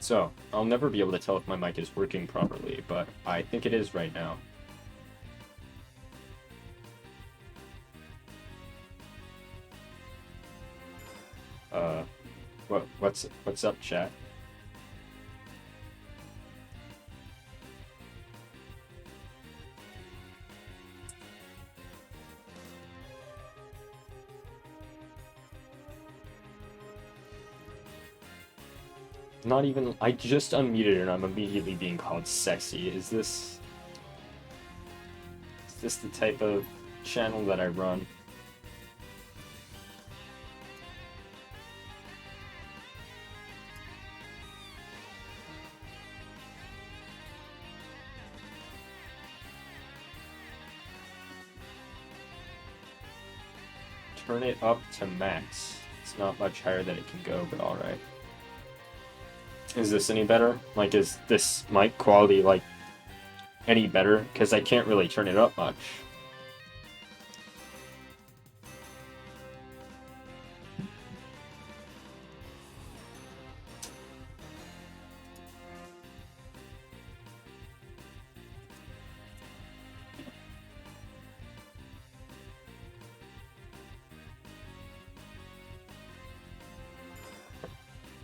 So, I'll never be able to tell if my mic is working properly, but I think it is right now. What's up, chat? Not even, I just unmuted and I'm immediately being called sexy. Is this the type of channel that I run? Turn it up to max. It's not much higher than it can go, but alright. Is this any better? Like, is this mic quality, like, any better? Because I can't really turn it up much.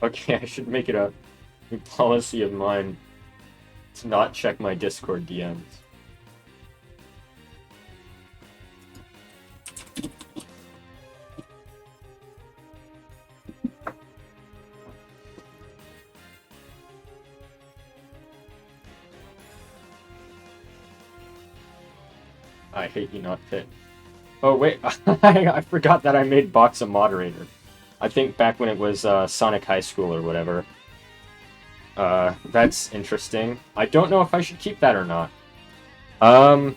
Okay, I should make it a policy of mine to not check my Discord DMs. I hate you not fit. Oh wait, I forgot that I made Box a moderator. I think back when it was Sonic High School or whatever. That's interesting. I don't know if I should keep that or not. Oh,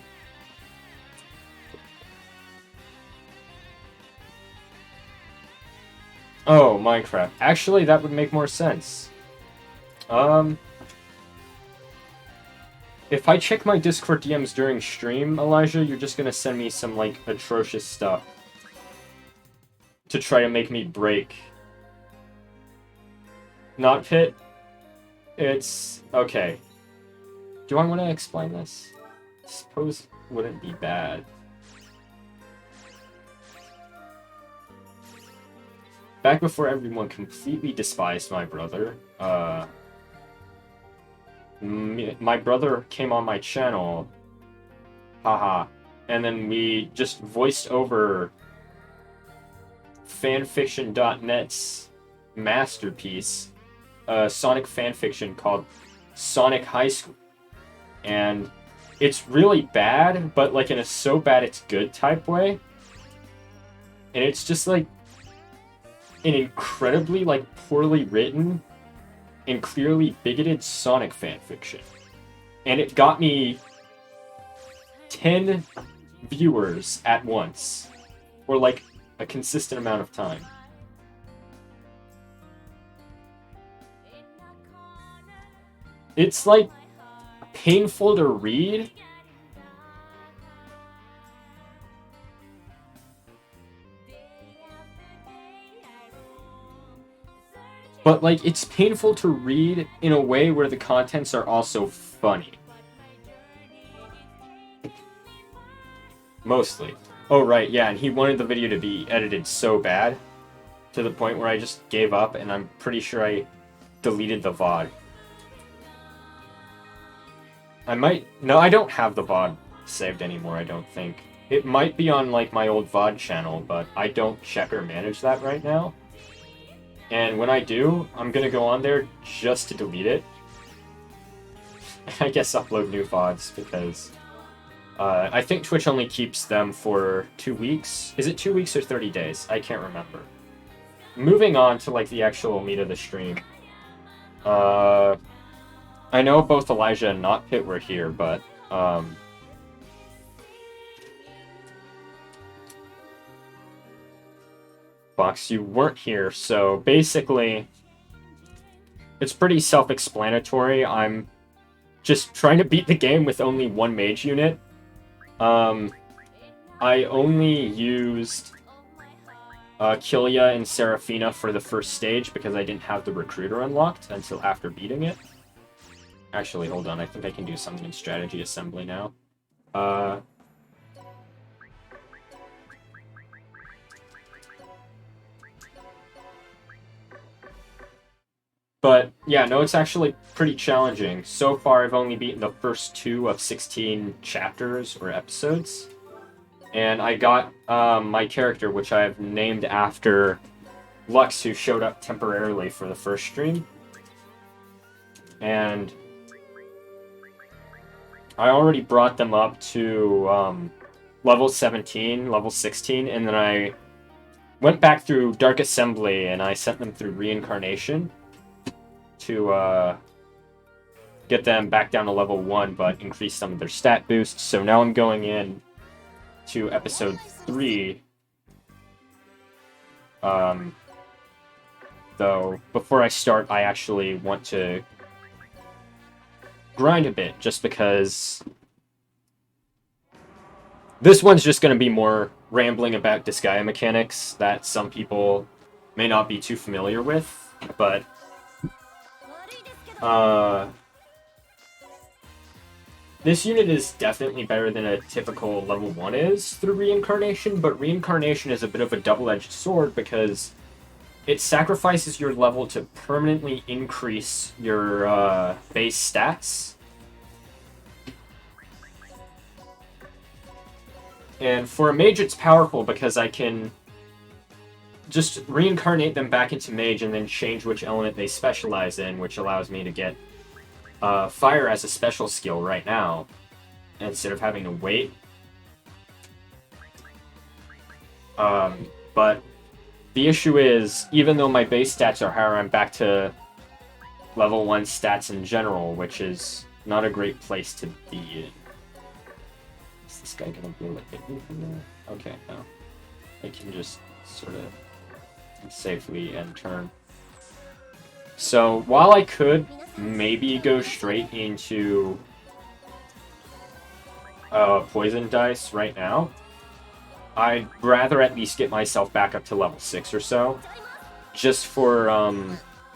Minecraft. Actually, that would make more sense. If I check my Discord DMs during stream, Elijah, you're just gonna send me some, like, atrocious stuff to try to make me break. Not fit? It's... okay. Do I want to explain this? I suppose it wouldn't be bad. Back before everyone completely despised my brother, my brother came on my channel, haha, and then we just voiced over fanfiction.net's masterpiece, Sonic fanfiction called Sonic High School. And it's really bad, but like in a so bad it's good type way. And it's just like an incredibly like poorly written and clearly bigoted Sonic fanfiction. And it got me 10 viewers at once, or like a consistent amount of time. It's like painful to read. But, like, it's painful to read in a way where the contents are also funny. Mostly. Oh, right, yeah, and he wanted the video to be edited so bad, to the point where I just gave up, and I'm pretty sure I deleted the VOD. I might... no, I don't have the VOD saved anymore, I don't think. It might be on, like, my old VOD channel, but I don't check or manage that right now. And when I do, I'm gonna go on there just to delete it. I guess upload new VODs, because I think Twitch only keeps them for 2 weeks. Is it 2 weeks or 30 days? I can't remember. Moving on to, like, the actual meat of the stream. I know both Elijah and NotPit were here, but, Box, you weren't here, so basically, it's pretty self-explanatory. I'm just trying to beat the game with only one mage unit. I only used Killia and Seraphina for the first stage because I didn't have the recruiter unlocked until after beating it. Actually, hold on. I think I can do something in strategy assembly now. But, yeah, no, it's actually pretty challenging. So far, I've only beaten the first 2 of 16 chapters or episodes. And I got my character, which I've named after Lux, who showed up temporarily for the first stream. And I already brought them up to level 17, level 16, and then I went back through Dark Assembly and I sent them through Reincarnation to get them back down to level 1, but increase some of their stat boosts. So now I'm going in to episode 3. Though, before I start, I actually want to grind a bit, just because this one's just going to be more rambling about Disgaea mechanics that some people may not be too familiar with, but this unit is definitely better than a typical level 1 is through Reincarnation, but Reincarnation is a bit of a double-edged sword because it sacrifices your level to permanently increase your base stats. And for a mage, it's powerful because I can just reincarnate them back into mage and then change which element they specialize in, which allows me to get fire as a special skill right now, instead of having to wait. But the issue is, even though my base stats are higher, I'm back to level 1 stats in general, which is not a great place to be in. Is this guy gonna be able to hit me from there? Okay, no. I can just sort of safely end turn. So, while I could maybe go straight into poison dice right now, I'd rather at least get myself back up to level 6 or so, just for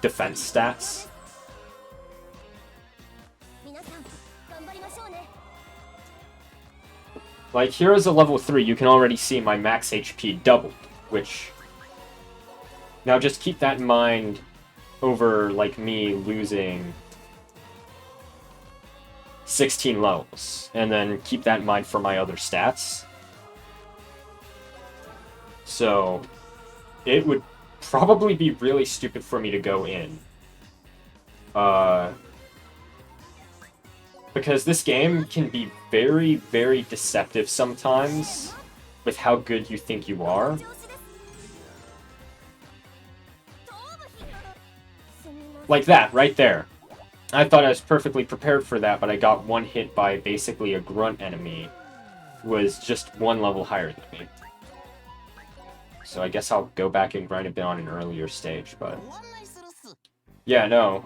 defense stats. Like, here is a level 3, you can already see my max HP doubled, which... Now just keep that in mind over, like, me losing 16 levels, and then keep that in mind for my other stats. So, it would probably be really stupid for me to go in. Because this game can be very, very deceptive sometimes with how good you think you are. Like that, right there. I thought I was perfectly prepared for that, but I got one hit by basically a grunt enemy who was just 1 level higher than me. So I guess I'll go back and grind a bit on an earlier stage, but... Yeah, no.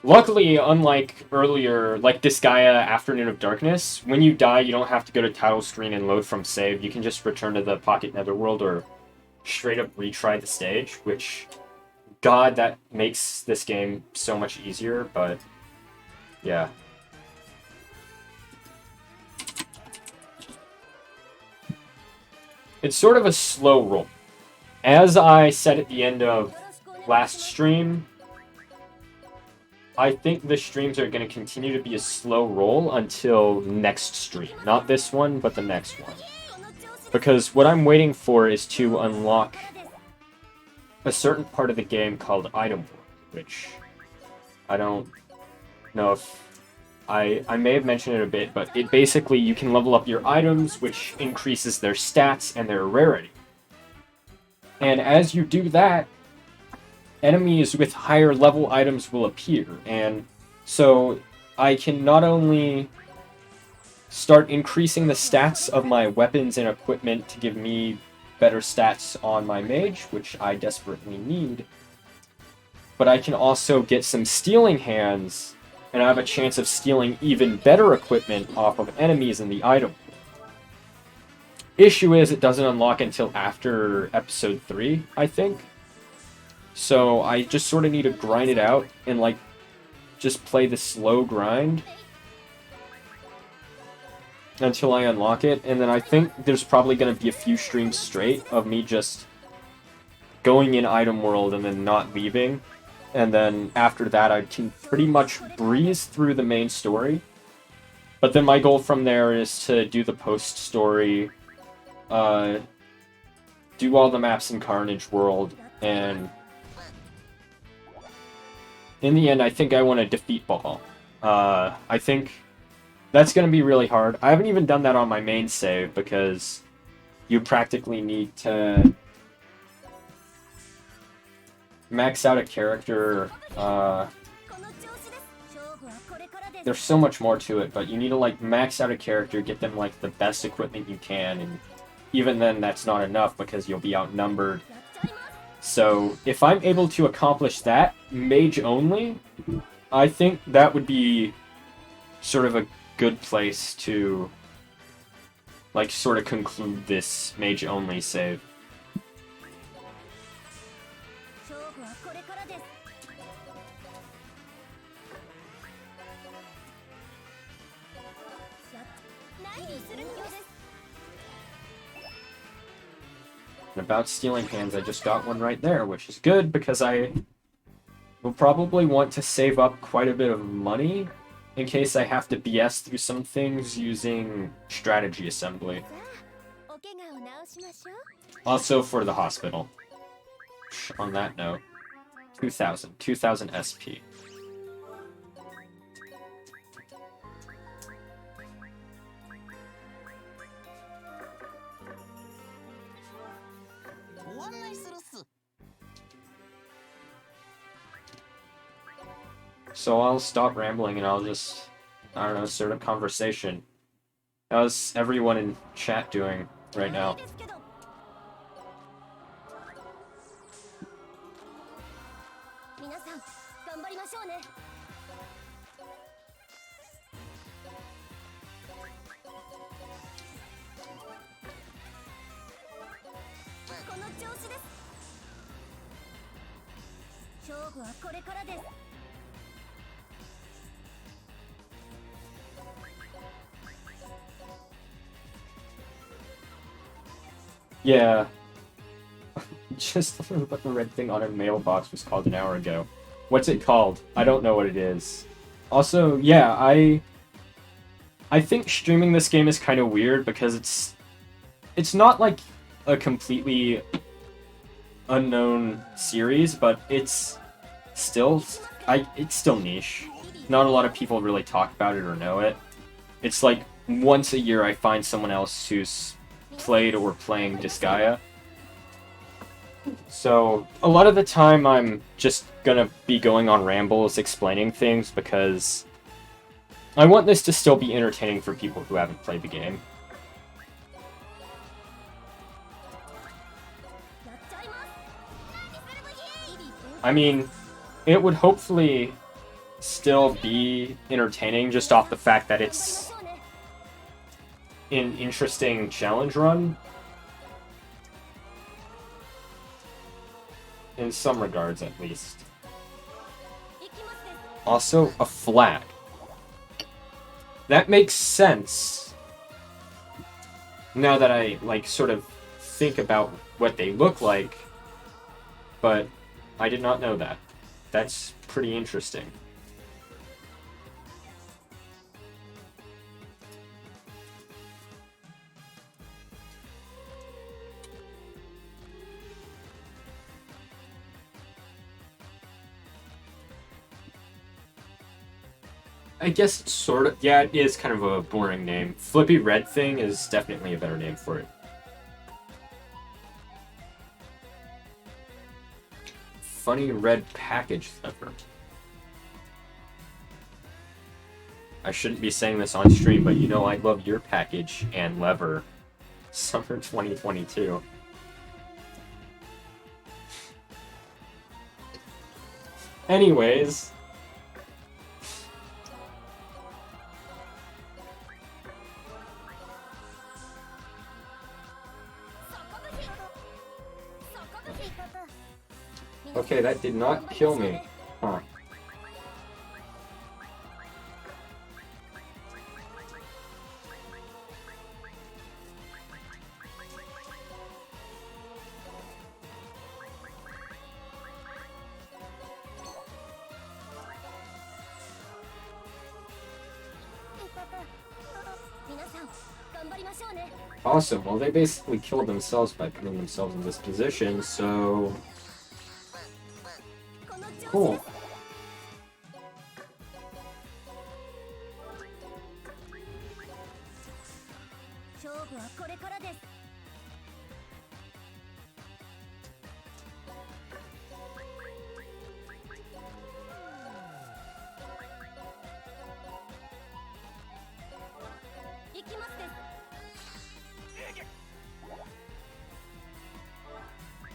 Luckily, unlike earlier, like Disgaea Afternoon of Darkness, when you die, you don't have to go to title screen and load from save. You can just return to the Pocket Netherworld or straight up retry the stage, which... God, that makes this game so much easier, but... Yeah. It's sort of a slow roll. As I said at the end of last stream, I think the streams are going to continue to be a slow roll until next stream. Not this one, but the next one. Because what I'm waiting for is to unlock a certain part of the game called Item World, which I don't know if... I may have mentioned it a bit, but it basically, you can level up your items, which increases their stats and their rarity. And as you do that, enemies with higher level items will appear. And so I can not only start increasing the stats of my weapons and equipment to give me better stats on my mage, which I desperately need, but I can also get some stealing hands, and I have a chance of stealing even better equipment off of enemies in the item. issue is it doesn't unlock until after episode 3, I think. So I just sort of need to grind it out and like just play the slow grind until I unlock it, and then I think there's probably going to be a few streams straight of me just going in item world and then not leaving, and then after that I can pretty much breeze through the main story. But then my goal from there is to do the post story, do all the maps in Carnage World, and in the end I think I want to defeat Ball. I think that's going to be really hard. I haven't even done that on my main save because you practically need to max out a character. There's so much more to it, but you need to like max out a character, get them like the best equipment you can, and even then that's not enough because you'll be outnumbered. So if I'm able to accomplish that, Mage only, I think that would be sort of a good place to like sort of conclude this Mage only save. And about stealing hands, I just got one right there, which is good because I will probably want to save up quite a bit of money in case I have to BS through some things using strategy assembly. Also for the hospital. On that note, 2000 SP. So I'll stop rambling and I'll just, I don't know, start a conversation. How's everyone in chat doing right now? Yeah. Just what the red thing on a mailbox was called an hour ago. What's it called? I don't know what it is. Also, yeah, I think streaming this game is kind of weird because it's not like a completely unknown series, but it's still niche. Not a lot of people really talk about it or know it. It's like once a year I find someone else who's played or playing Disgaea. So a lot of the time I'm just gonna be going on rambles explaining things because I want this to still be entertaining for people who haven't played the game. I mean, it would hopefully still be entertaining just off the fact that it's an interesting challenge run. In some regards, at least. Also, a flag. That makes sense. Now that I, like, sort of think about what they look like. But I did not know that. That's pretty interesting. I guess it's sort of, yeah, it is kind of a boring name. Flippy Red Thing is definitely a better name for it. Funny red package lever. I shouldn't be saying this on stream, but you know I love your package and lever. Summer 2022. Anyways. Okay, that did not kill me. Huh. Awesome. Well, they basically killed themselves by putting themselves in this position, so... Cool.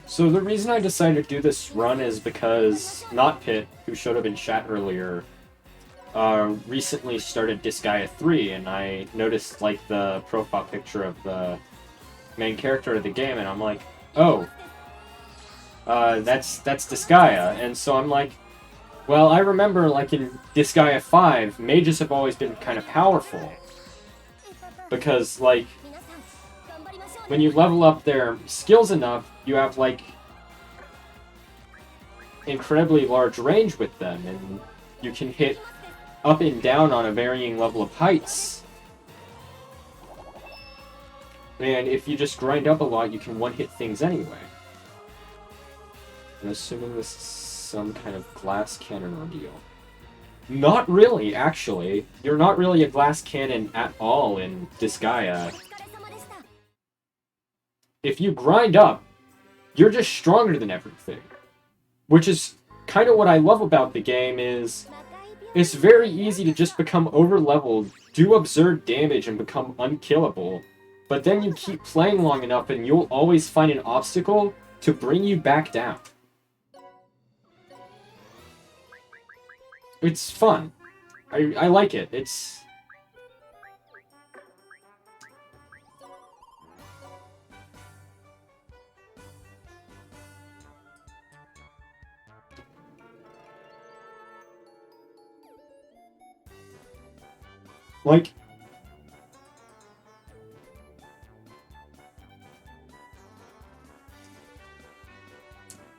So the reason I decided to do this run is because NotPit, who showed up in chat earlier, recently started Disgaea 3, and I noticed like the profile picture of the main character of the game, and I'm like, oh, that's Disgaea, and so I'm like, well, I remember like in Disgaea 5, mages have always been kind of powerful, because like when you level up their skills enough, you have like incredibly large range with them, and you can hit up and down on a varying level of heights. And if you just grind up a lot, you can one-hit things anyway. I'm assuming this is some kind of glass cannon ordeal. Not really, actually. You're not really a glass cannon at all in Disgaea. If you grind up, you're just stronger than everything. Which is kind of what I love about the game is it's very easy to just become over-leveled, do absurd damage, and become unkillable. But then you keep playing long enough and you'll always find an obstacle to bring you back down. It's fun. I like it. It's... like...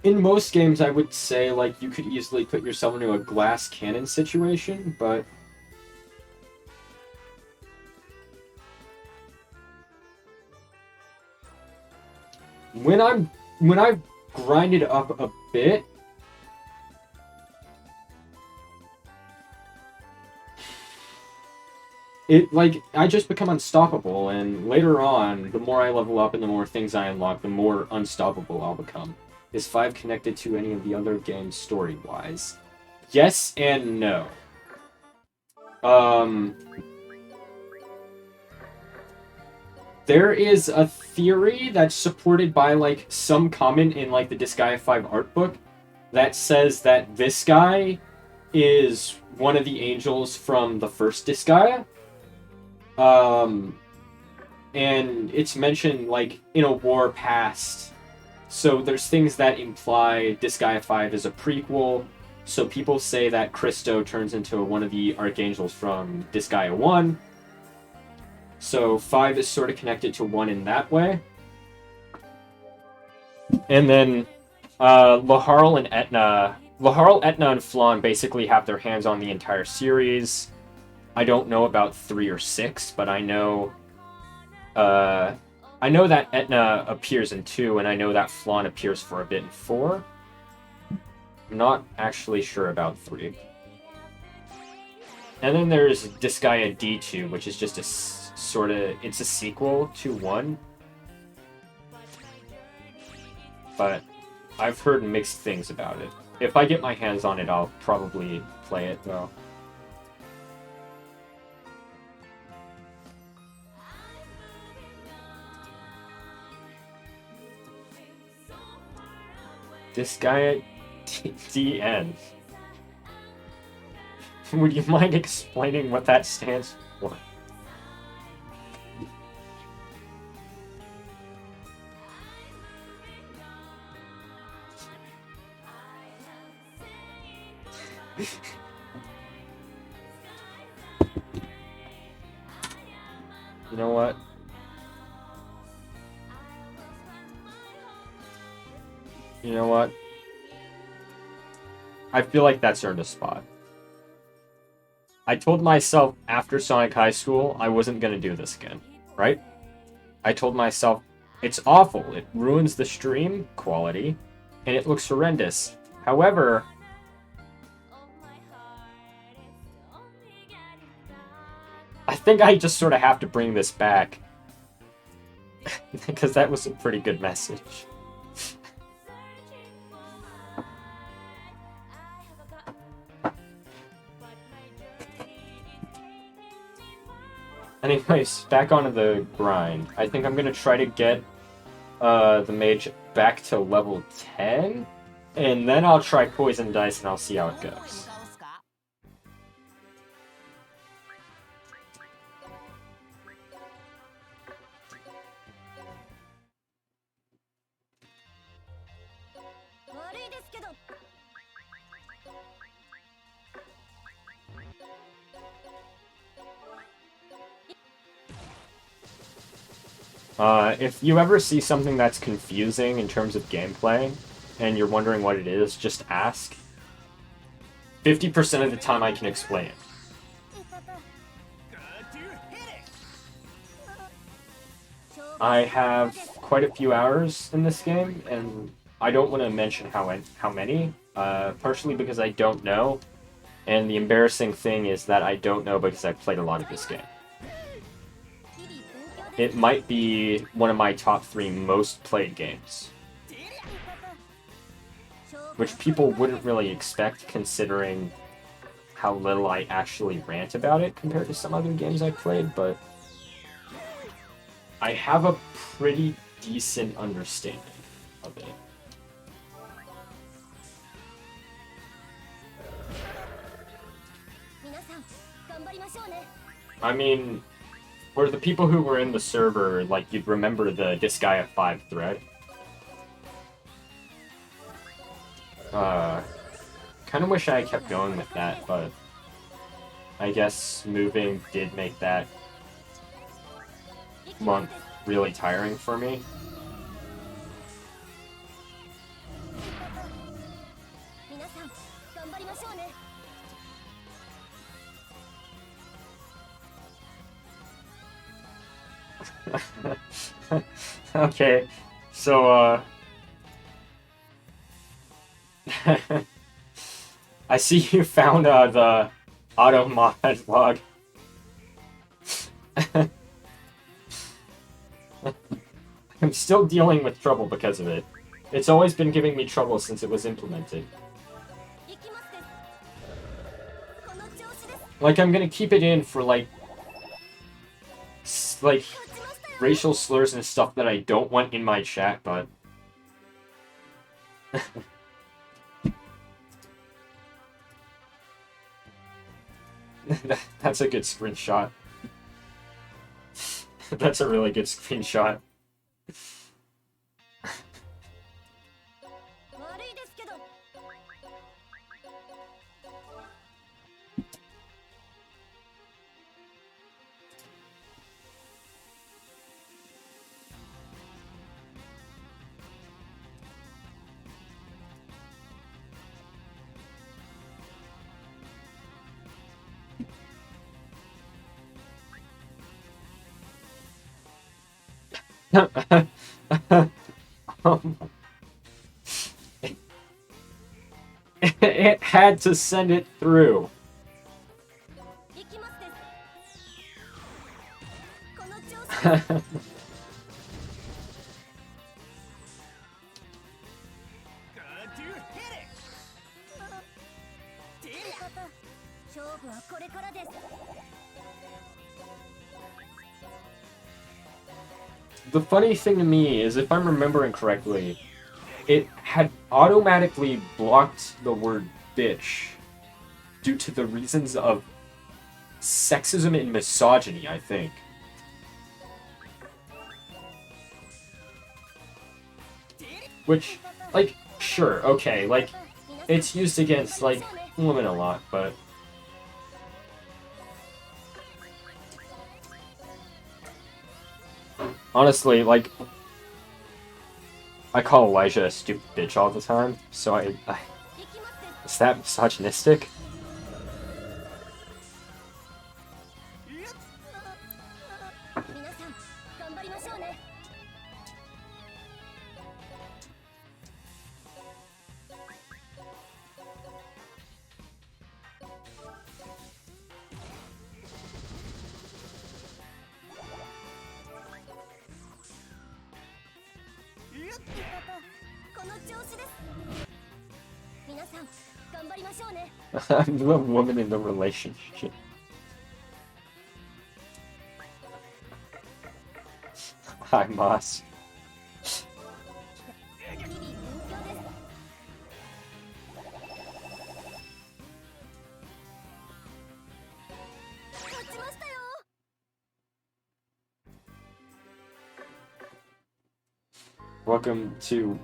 in most games, I would say, like, you could easily put yourself into a glass cannon situation, but... when I've grinded up a bit... I just become unstoppable, and later on, the more I level up and the more things I unlock, the more unstoppable I'll become. Is 5 connected to any of the other games story-wise? Yes and no. There is a theory that's supported by, like, some comment in, like, the Disgaea 5 art book that says that this guy is one of the angels from the first Disgaea. And it's mentioned, like, in a war past. So there's things that imply Disgaea 5 is a prequel. So people say that Christo turns into one of the archangels from Disgaea 1. So 5 is sort of connected to 1 in that way. And then Laharl and Etna... Laharl, Etna, and Flan basically have their hands on the entire series. I don't know about 3 or 6, but I know that Etna appears in 2, and I know that Flan appears for a bit in 4. I'm not actually sure about 3. And then there's Disgaea D2, which is just a sort of... it's a sequel to 1. But I've heard mixed things about it. If I get my hands on it, I'll probably play it, though. Disgaea DN. Would you mind explaining what that stands for? You know what? You know what? I feel like that's earned a spot. I told myself after Sonic High School I wasn't going to do this again, right? I told myself, it's awful, it ruins the stream quality, and it looks horrendous. However, I think I just sort of have to bring this back. Because that was a pretty good message. Anyways, back onto the grind. I think I'm going to try to get the mage back to level 10, and then I'll try Poison Dice and I'll see how it goes. If you ever see something that's confusing in terms of gameplay, and you're wondering what it is, just ask. 50% of the time I can explain it. I have quite a few hours in this game, and I don't want to mention how many, partially because I don't know, and the embarrassing thing is that I don't know because I've played a lot of this game. It might be one of my top 3 most played games. Which people wouldn't really expect considering how little I actually rant about it compared to some other games I've played, but I have a pretty decent understanding of it. I mean, for the people who were in the server, like, you'd remember the Disgaea 5 thread. Kind of wish I had kept going with that, but I guess moving did make that month really tiring for me. Okay, so, I see you found, the auto mod log. I'm still dealing with trouble because of it. It's always been giving me trouble since it was implemented. Like, I'm gonna keep it in for, like, racial slurs and stuff that I don't want in my chat, but... That's a good screenshot. That's a really good screenshot. It had to send it through. The funny thing to me is, if I'm remembering correctly, it had automatically blocked the word bitch due to the reasons of sexism and misogyny, I think. Which, like, sure, okay, like, it's used against, like, limit a lot, but honestly, like, I call Elijah a stupid bitch all the time, so is that misogynistic? I'm the woman in the relationship. Hi, Moss. Welcome to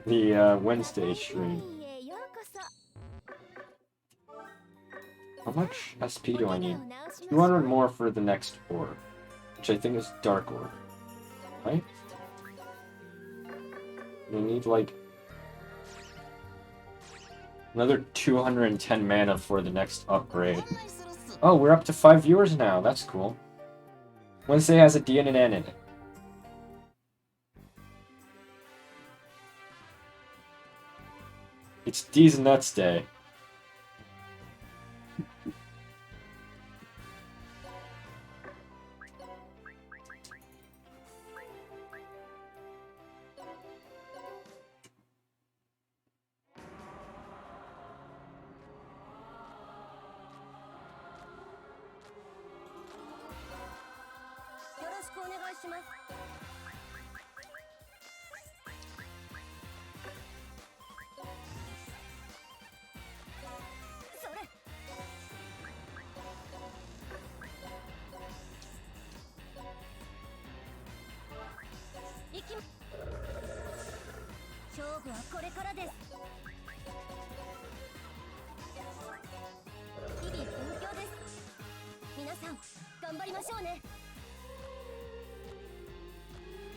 the Wednesday stream. How much SP do I need? 200 more for the next orb, which I think is Dark Orb, right? We need like another 210 mana for the next upgrade. Oh, we're up to 5 viewers now. That's cool. Wednesday has a D and an N in it. It's D's Nuts Day.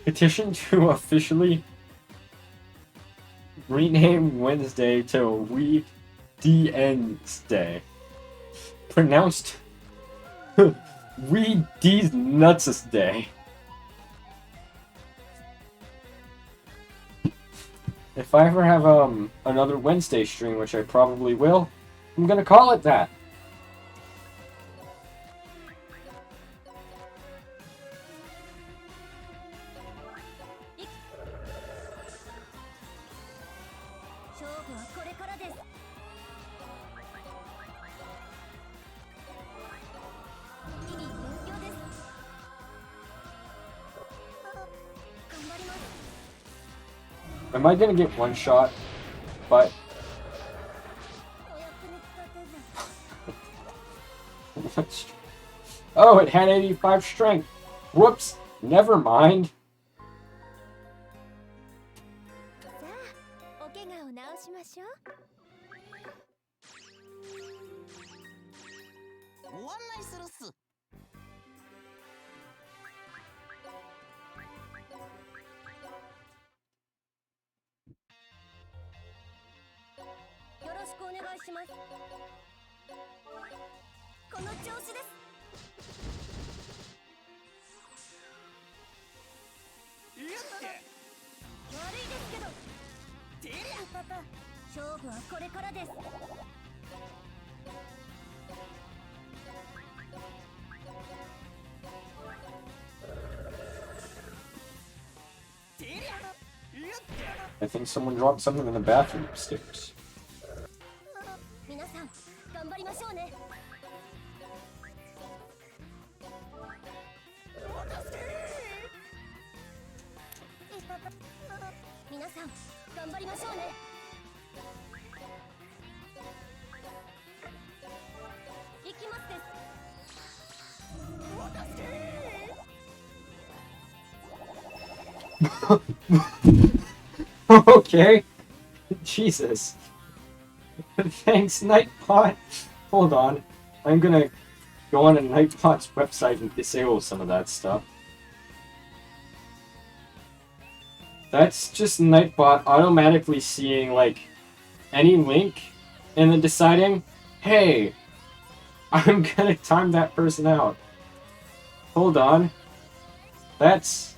Petition to officially rename Wednesday to We DN's Day. Pronounced We D's Nuts Day. If I ever have another Wednesday stream, which I probably will, I'm gonna call it that. Am I gonna get one shot? But oh, it had 85 strength. Whoops. Never mind. I think someone dropped something in the bathroom upstairs. Okay. Jesus. Thanks, Nightbot. Hold on. I'm gonna go on a Nightbot's website and disable some of that stuff. That's just Nightbot automatically seeing, like, any link and then deciding, hey, I'm gonna time that person out. Hold on. That's...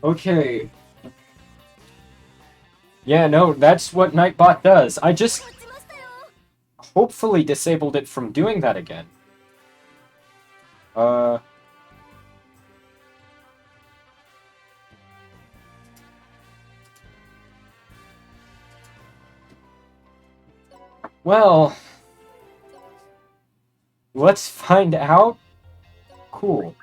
Okay. Yeah, no, that's what Nightbot does. I just hopefully disabled it from doing that again. Well, let's find out. Cool.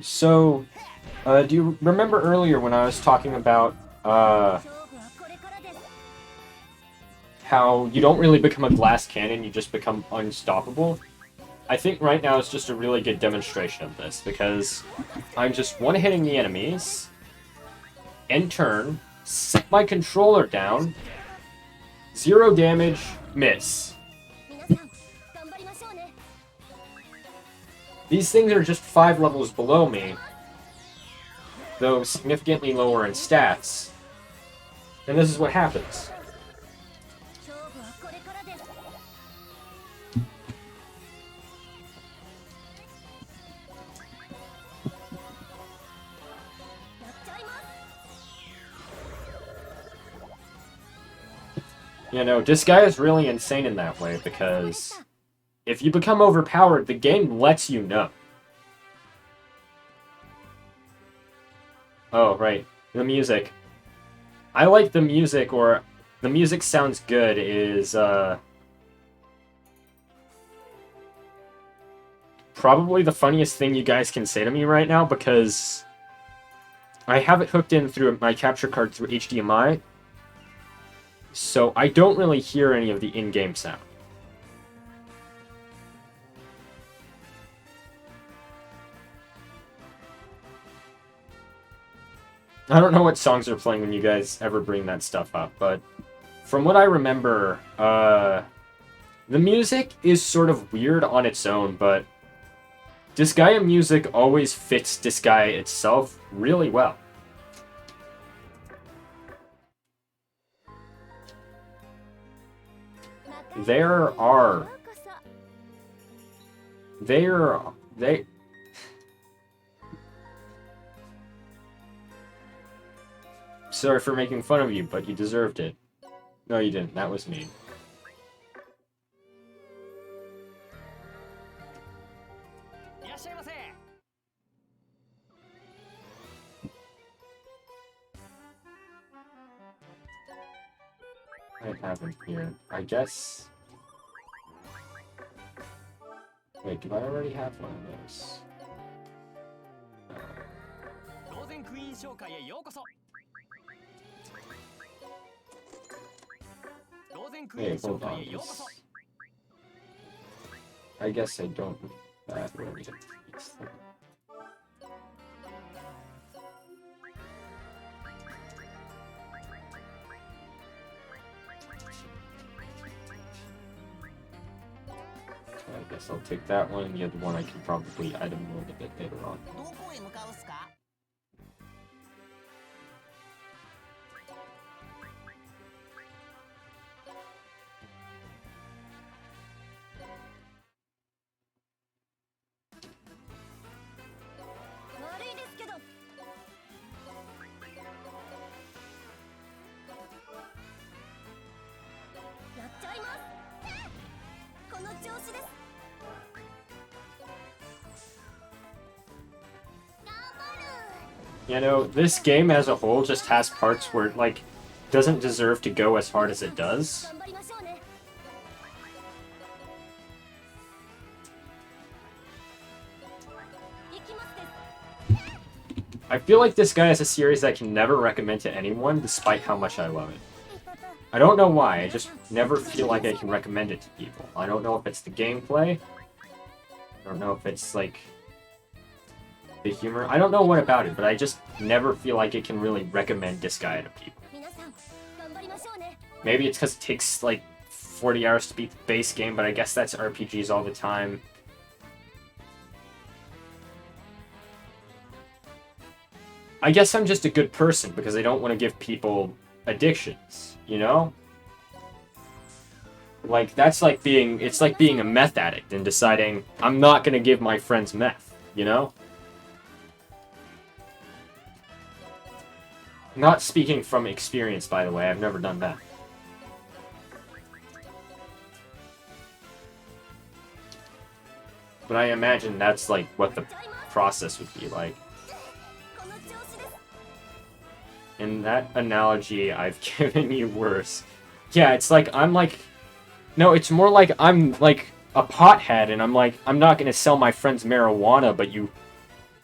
So, do you remember earlier when I was talking about, how you don't really become a glass cannon, you just become unstoppable? I think right now is just a really good demonstration of this, because I'm just one-hitting the enemies, end turn, set my controller down, 0 damage, miss. These things are just 5 levels below me, though significantly lower in stats. And this is what happens. You know, Disgaea is really insane in that way, because if you become overpowered, the game lets you know. Oh, right. The music. I like the music, or the music sounds good, is, probably the funniest thing you guys can say to me right now, because I have it hooked in through my capture card through HDMI, so I don't really hear any of the in-game sound. I don't know what songs are playing when you guys ever bring that stuff up, but from what I remember, the music is sort of weird on its own, but Disgaea music always fits Disgaea itself really well. Sorry for making fun of you, but you deserved it. No, you didn't. That was mean. I have him here. I guess... Wait, do I already have one of those? Hey, hold on. I guess I don't need that. I guess I'll take that one. The other one I can probably item load a bit later on. You know, this game as a whole just has parts where it, like, doesn't deserve to go as hard as it does. I feel like this guy is a series I can never recommend to anyone, despite how much I love it. I don't know why, I just never feel like I can recommend it to people. I don't know if it's the gameplay. I don't know if it's, like, the humor. I don't know what about it, but I just never feel like it can really recommend Disgaea to people. Maybe it's because it takes, like, 40 hours to beat the base game, but I guess that's RPGs all the time. I guess I'm just a good person because I don't want to give people addictions, you know? Like, that's like being, it's like being a meth addict and deciding, I'm not going to give my friends meth, you know? Not speaking from experience, by the way, I've never done that. But I imagine that's like what the process would be like. In that analogy, I've given you worse. Yeah, it's like, I'm like... No, it's more like I'm like a pothead and I'm like, I'm not going to sell my friends marijuana, but you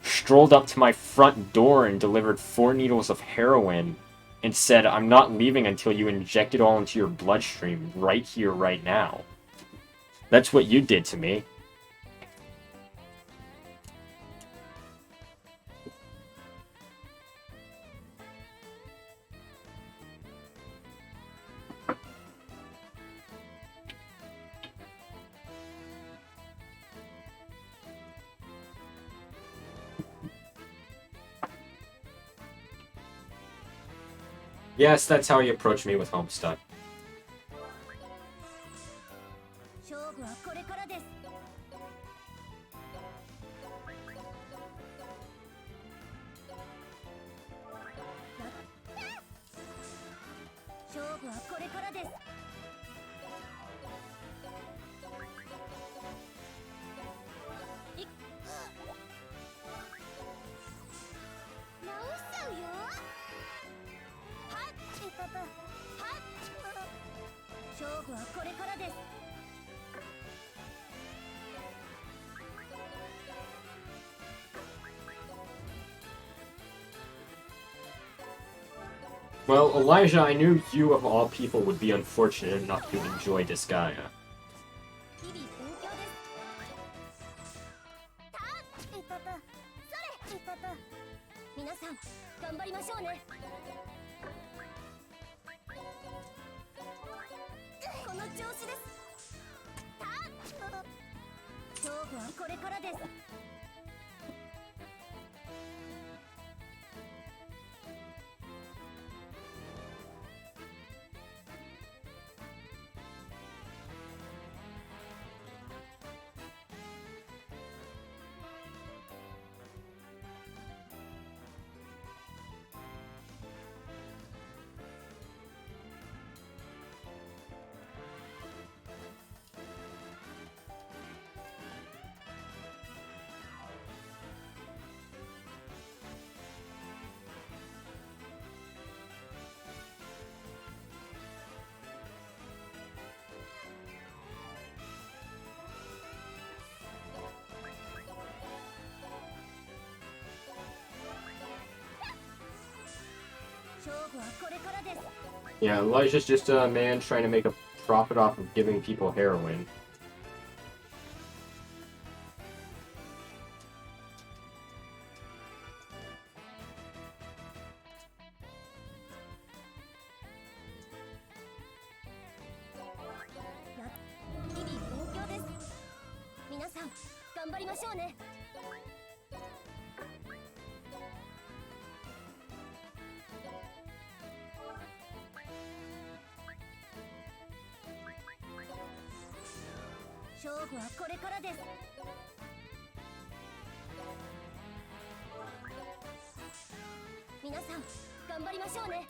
strolled up to my front door and delivered 4 needles of heroin and said, I'm not leaving until you inject it all into your bloodstream right here, right now. That's what you did to me. Yes, that's how he approached me with Homestuck. Well, Elijah, I knew you of all people would be unfortunate enough to enjoy Disgaea. Yeah, Elijah's just a man trying to make a profit off of giving people heroin. 頑張りましょうね。勝負はこれからです。皆さん頑張りましょうね。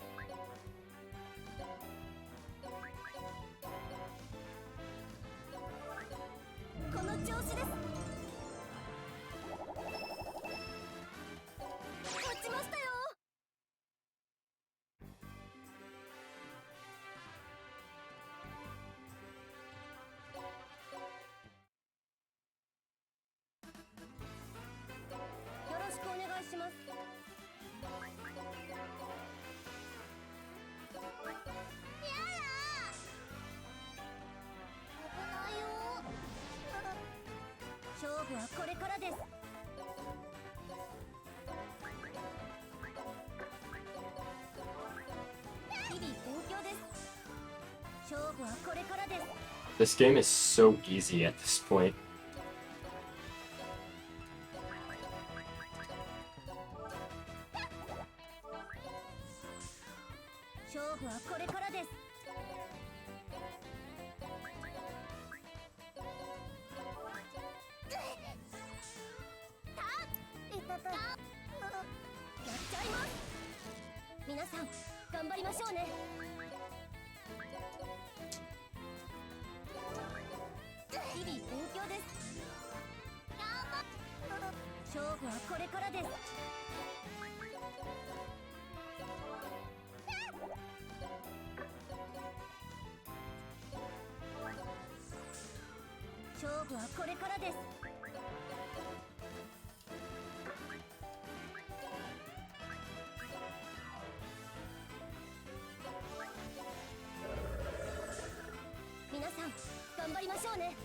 この調子です。勝ちましたよ。よろしくお願いします。勝負はこれからです。日々勉強です。勝負はこれからです。This game is so easy at this point. 勝負はこれからです。やっちゃいます。皆さん頑張りましょうね。日々勉強です。勝負はこれからです。勝負はこれからです。皆さん頑張りましょうね。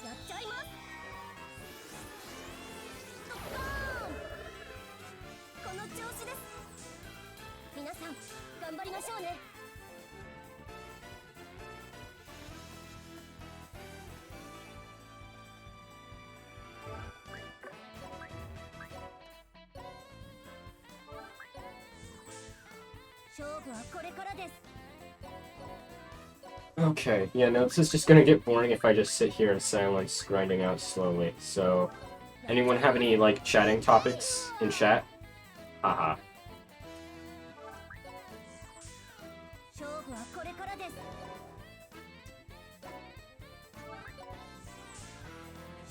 やっちゃいます。ドッカーン。この調子です。皆さん頑張りましょうね。勝負はこれからです。 Okay, yeah, no, this is just gonna get boring if I just sit here in silence, grinding out slowly. So, anyone have any, like, chatting topics in chat? Haha. 勝負はこれからです。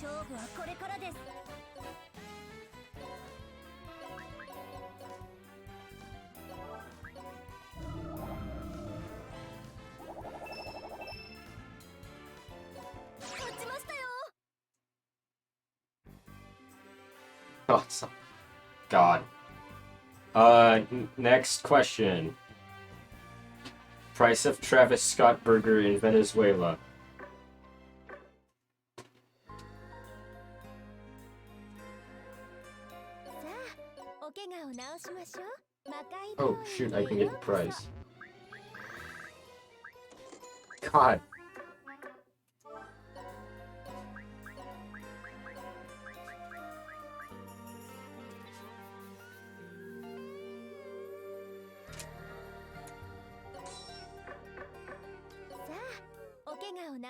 勝負はこれからです。勝ちましたよ。 Awesome. God. Next question. Price of Travis Scott burger in Venezuela. さあ、お怪我を治しましょう。魔界 Oh, shoot, I can get the prize. God.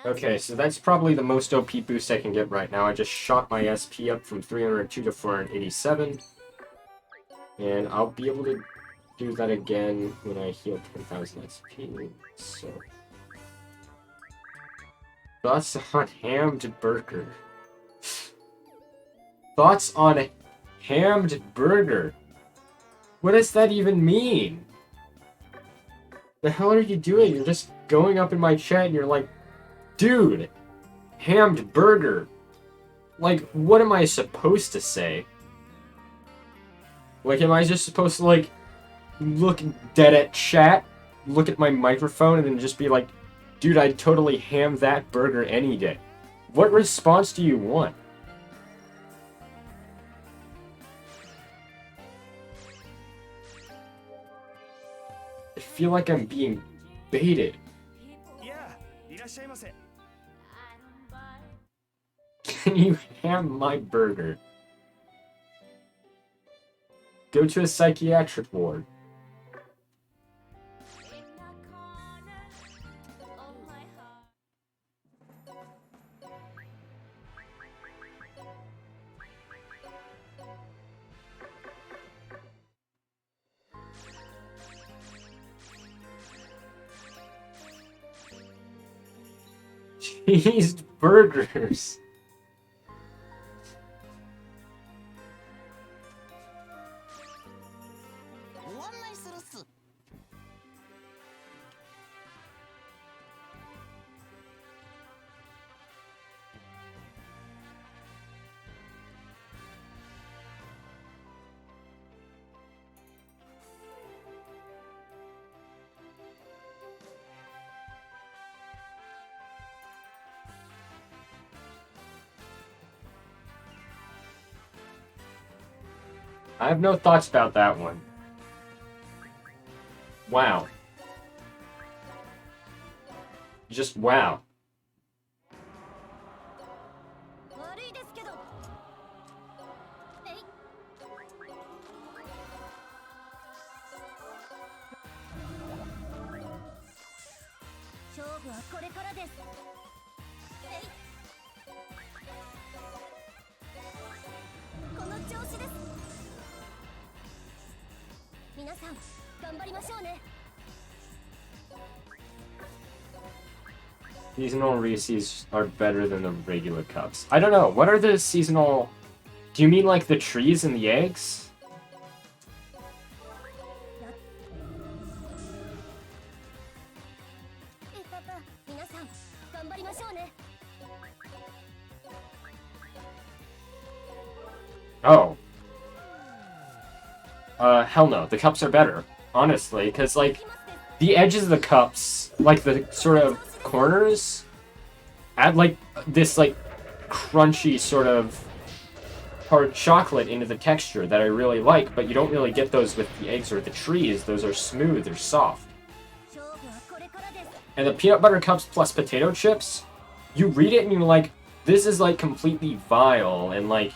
Okay, so that's probably the most OP boost I can get right now. I just shot my SP up from 302 to 487. And I'll be able to do that again when I heal 10,000 SP. So... Thoughts on hammed burger. Thoughts on hammed burger. What does that even mean? The hell are you doing? You're just going up in my chat and you're like, dude, hammed burger. Like, what am I supposed to say? Like, am I just supposed to, like, look dead at chat, look at my microphone, and then just be like, dude, I'd totally ham that burger any day? What response do you want? I feel like I'm being baited. Can you ham my burger? Go to a psychiatric ward. Cheesed burgers. I have no thoughts about that one. Wow. Just wow. Seasonal Reese's are better than the regular cups. I don't know. What are the seasonal... Do you mean like the trees and the eggs? Oh. Hell no. The cups are better. Honestly, because, like, the edges of the cups, like, the sort of corners, add, like, this, like, crunchy sort of hard chocolate into the texture that I really like, but you don't really get those with the eggs or the trees. Those are smooth, they're soft. And the peanut butter cups plus potato chips, you read it and you're like, this is, like, completely vile, and, like,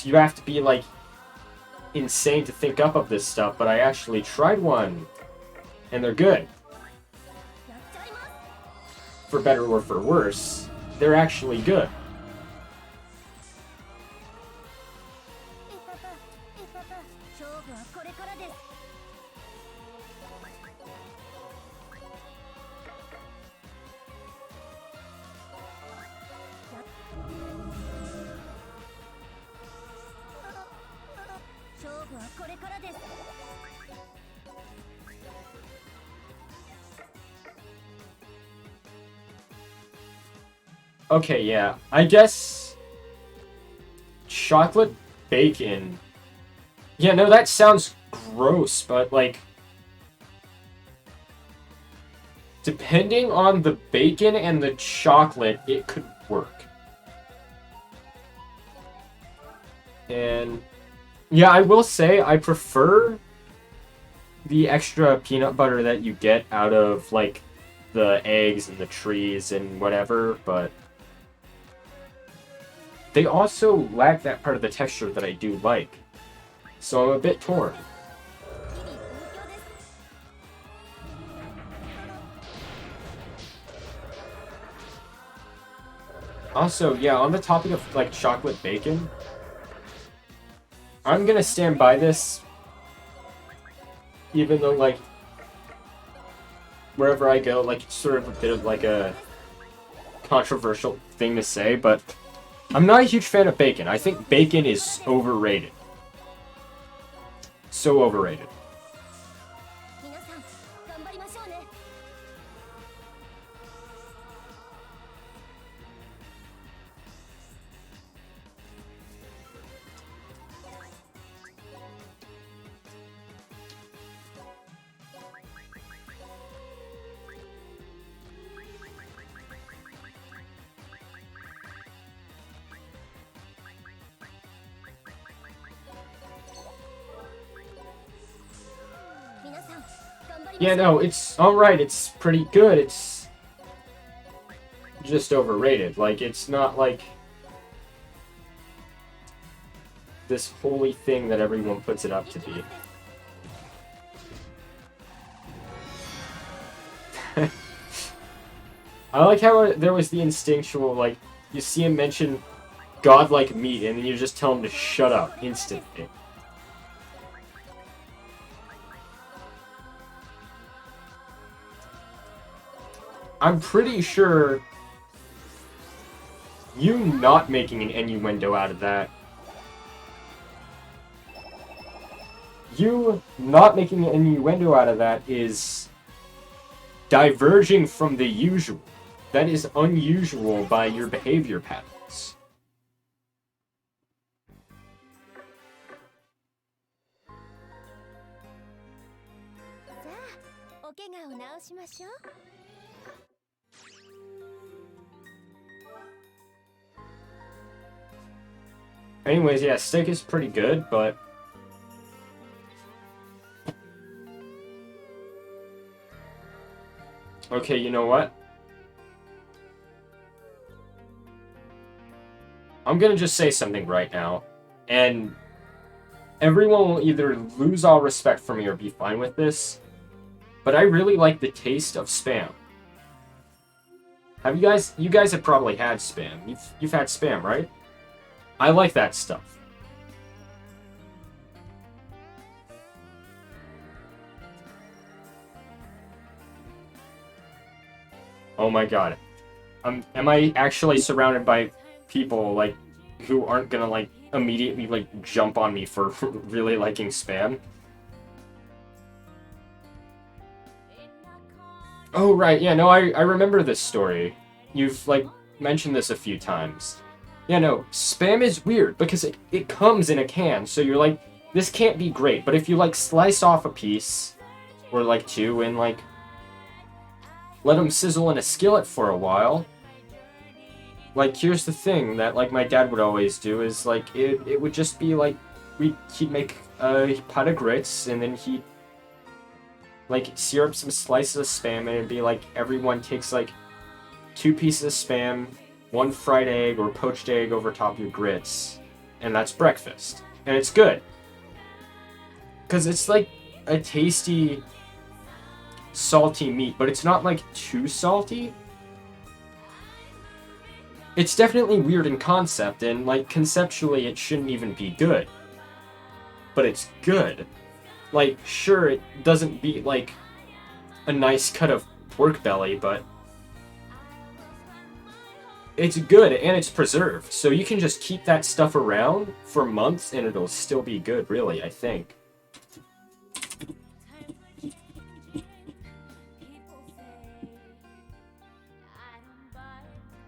you have to be, like, insane to think up of this stuff, but I actually tried one, and they're good. For better or for worse, they're actually good. Okay, yeah. I guess chocolate bacon. Yeah, no, that sounds gross, but like depending on the bacon and the chocolate, it could work. And yeah, I will say I prefer the extra peanut butter that you get out of like the eggs and the trees and whatever, but they also lack that part of the texture that I do like. So I'm a bit torn. Also, yeah, on the topic of like chocolate bacon, I'm gonna stand by this, even though like wherever I go, like it's sort of a bit of like a controversial thing to say, but I'm not a huge fan of bacon. I think bacon is overrated. So overrated. Yeah, no, it's alright, it's pretty good, it's just overrated. Like, it's not like this holy thing that everyone puts it up to be. I like how there was the instinctual, like, you see him mention godlike meat, and then you just tell him to shut up instantly. I'm pretty sure you not making an innuendo out of that. You not making an innuendo out of that is diverging from the usual. That is unusual by your behavior patterns. Anyways, yeah, steak is pretty good, but okay, you know what? I'm gonna just say something right now, and everyone will either lose all respect for me or be fine with this, but I really like the taste of Spam. Have you guys have probably had Spam. You've had Spam, right? I like that stuff. Oh my god. Am I actually surrounded by people, like, who aren't gonna, like, immediately, like, jump on me for really liking Spam? Oh, right, yeah, no, I remember this story. You've, like, mentioned this a few times. Yeah, no, Spam is weird, because it comes in a can, so you're like, this can't be great, but if you, like, slice off a piece, or, like, two, and, like, let them sizzle in a skillet for a while, like, here's the thing that, like, my dad would always do, is, like, it would just be, like, he'd make a pot of grits, and then he'd, like, syrup some slices of Spam, and it'd be, like, everyone takes, like, 2 pieces of Spam, 1 fried egg or poached egg over top of your grits, and that's breakfast. And it's good. Because it's, like, a tasty, salty meat, but it's not, like, too salty. It's definitely weird in concept, and, like, conceptually it shouldn't even be good. But it's good. Like, sure, it doesn't beat, like, a nice cut of pork belly, but it's good, and it's preserved, so you can just keep that stuff around for months, and it'll still be good, really, I think.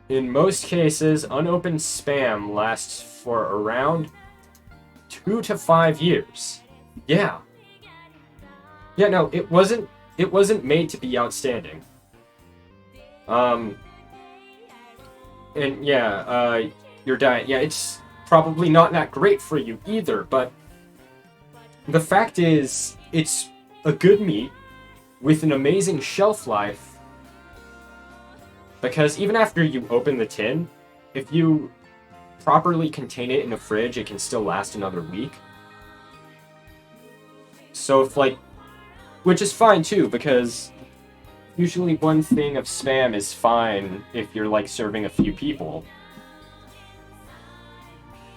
In most cases, unopened Spam lasts for around 2 to 5 years. Yeah. Yeah, no, it wasn't made to be outstanding. And yeah, your diet, yeah, it's probably not that great for you either, but the fact is, it's a good meat with an amazing shelf life, because even after you open the tin, if you properly contain it in a fridge, it can still last another week. So if, like, which is fine too, because usually one thing of Spam is fine if you're, like, serving a few people.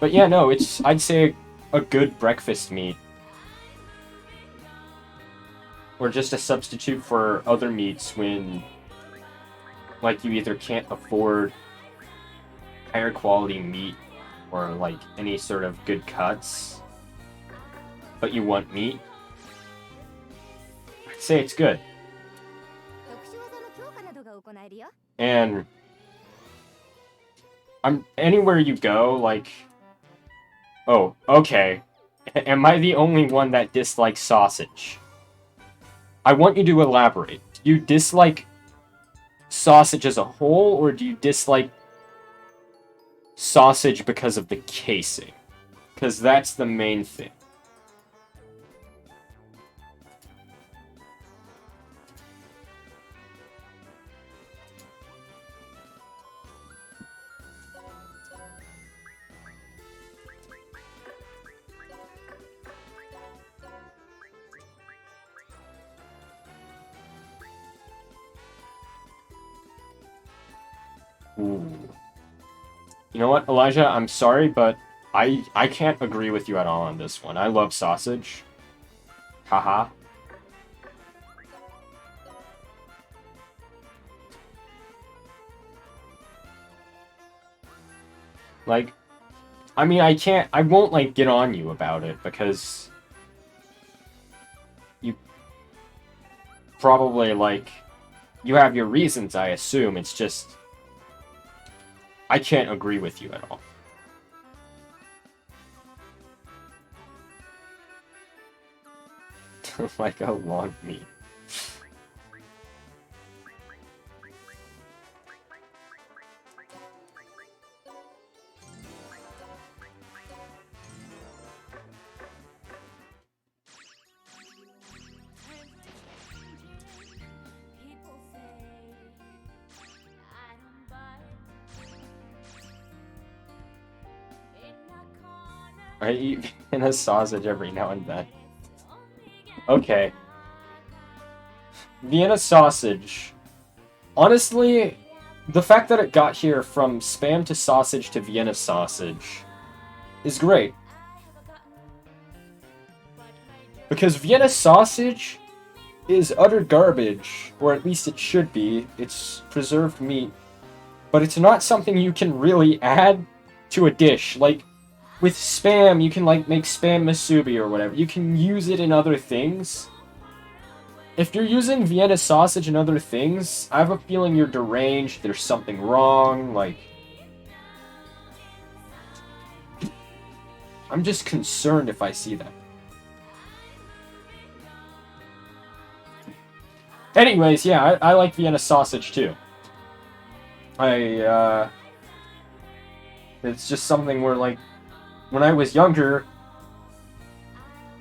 But yeah, no, it's, I'd say, a good breakfast meat. Or just a substitute for other meats when, like, you either can't afford higher quality meat or, like, any sort of good cuts, but you want meat. I'd say it's good. And anywhere you go, like, oh, okay. Am I the only one that dislikes sausage? I want you to elaborate. Do you dislike sausage as a whole, or do you dislike sausage because of the casing? Because that's the main thing. Ooh. You know what, Elijah? I'm sorry, but I can't agree with you at all on this one. I love sausage. Haha. Like, I mean, I won't, like, get on you about it, because you probably, like, you have your reasons, I assume. It's just, I can't agree with you at all. Like a long meat. I eat Vienna sausage every now and then. Okay. Vienna sausage. Honestly, the fact that it got here from Spam to sausage to Vienna sausage is great. Because Vienna sausage is utter garbage, or at least it should be. It's preserved meat. But it's not something you can really add to a dish. Like, with Spam, you can, like, make Spam musubi or whatever. You can use it in other things. If you're using Vienna sausage and other things, I have a feeling you're deranged, there's something wrong, like... I'm just concerned if I see that. Anyways, yeah, I like Vienna sausage too. It's just something where, like, when I was younger,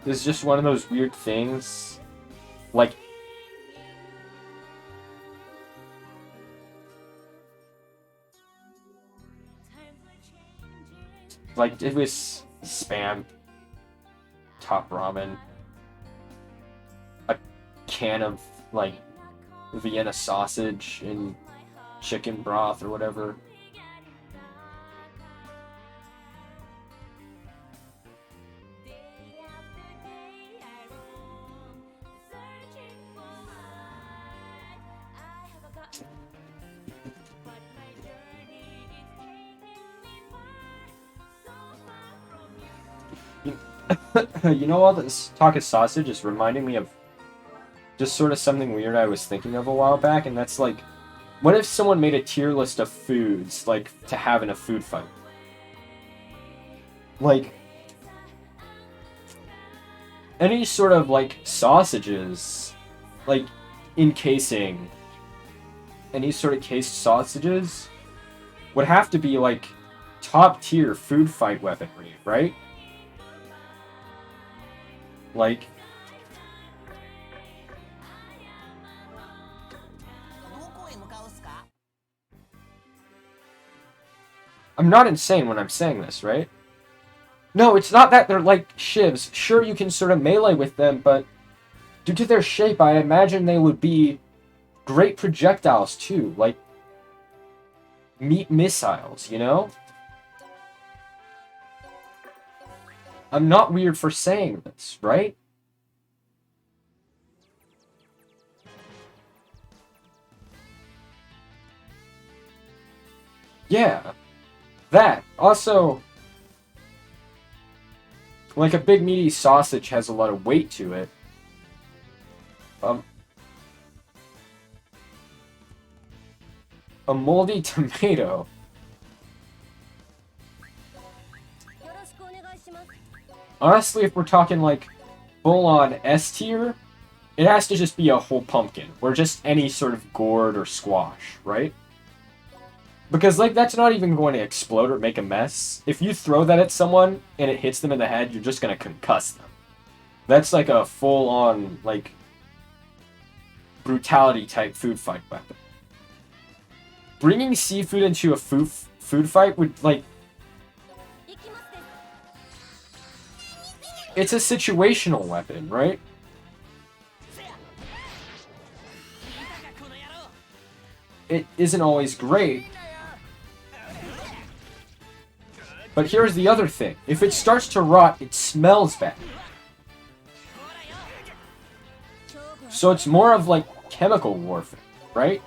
it's just one of those weird things. Like, it was Spam, Top Ramen, a can of, like, Vienna sausage and chicken broth or whatever. You know, all this talk of sausage is reminding me of just sort of something weird I was thinking of a while back, and that's like, what if someone made a tier list of foods, like, to have in a food fight? Like, any sort of, like, sausages, like, encasing, any sort of cased sausages, would have to be, like, top-tier food fight weaponry, right? Like, I'm not insane when I'm saying this, right? No, it's not that they're like shivs. Sure, you can sort of melee with them, but due to their shape, I imagine they would be great projectiles too, like meat missiles, you know? I'm not weird for saying this, right? Yeah. That. Also, like, a big meaty sausage has a lot of weight to it. A moldy tomato. Honestly, if we're talking, like, full-on S tier, it has to just be a whole pumpkin, or just any sort of gourd or squash, right? Because, like, that's not even going to explode or make a mess. If you throw that at someone and it hits them in the head, you're just going to concuss them. That's like a full-on, like, brutality-type food fight weapon. Bringing seafood into a food fight would, like... It's a situational weapon, right? It isn't always great, But here's the other thing. If it starts to rot, it smells bad. So it's more of like chemical warfare, right?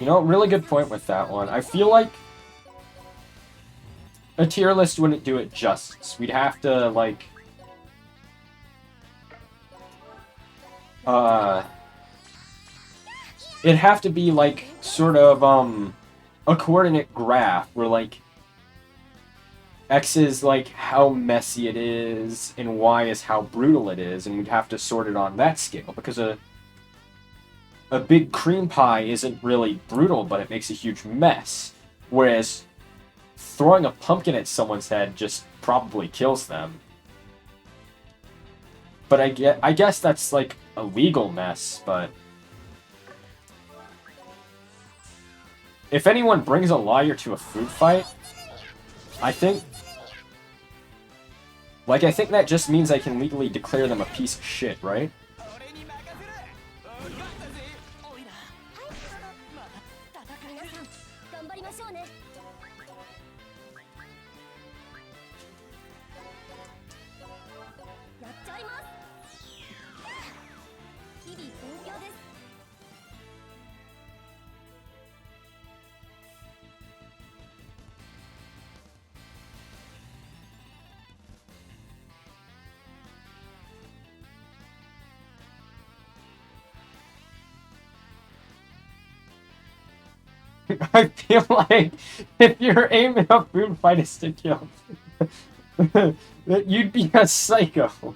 You know, really good point with that one. I feel like a tier list wouldn't do it justice. We'd have to, like... it'd have to be, like, sort of, a coordinate graph where, like, X is, like, how messy it is, and Y is how brutal it is, and we'd have to sort it on that scale, because a big cream pie isn't really brutal, but it makes a huge mess. Whereas throwing a pumpkin at someone's head just probably kills them. But I guess that's like a legal mess, but... If anyone brings a liar to a food fight, I think... Like, I think that just means I can legally declare them a piece of shit, right? I feel like if your aim in a food fight is to kill, that you'd be a psycho.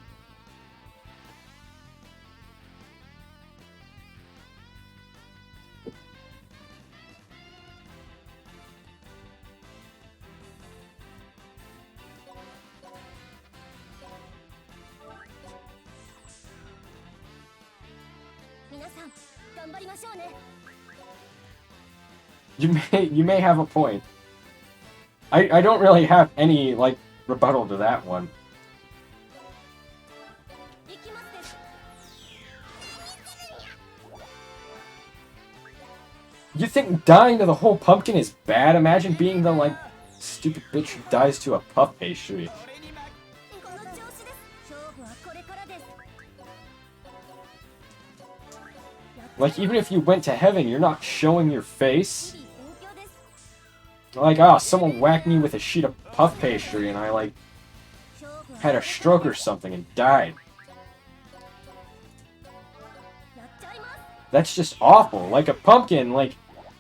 You may have a point. I don't really have any, like, rebuttal to that one. You think dying to the whole pumpkin is bad? Imagine being the, like, stupid bitch who dies to a puff pastry. Like, even if you went to heaven, you're not showing your face. Like, oh, someone whacked me with a sheet of puff pastry and I, like, had a stroke or something and died. That's just awful. Like, a pumpkin, like,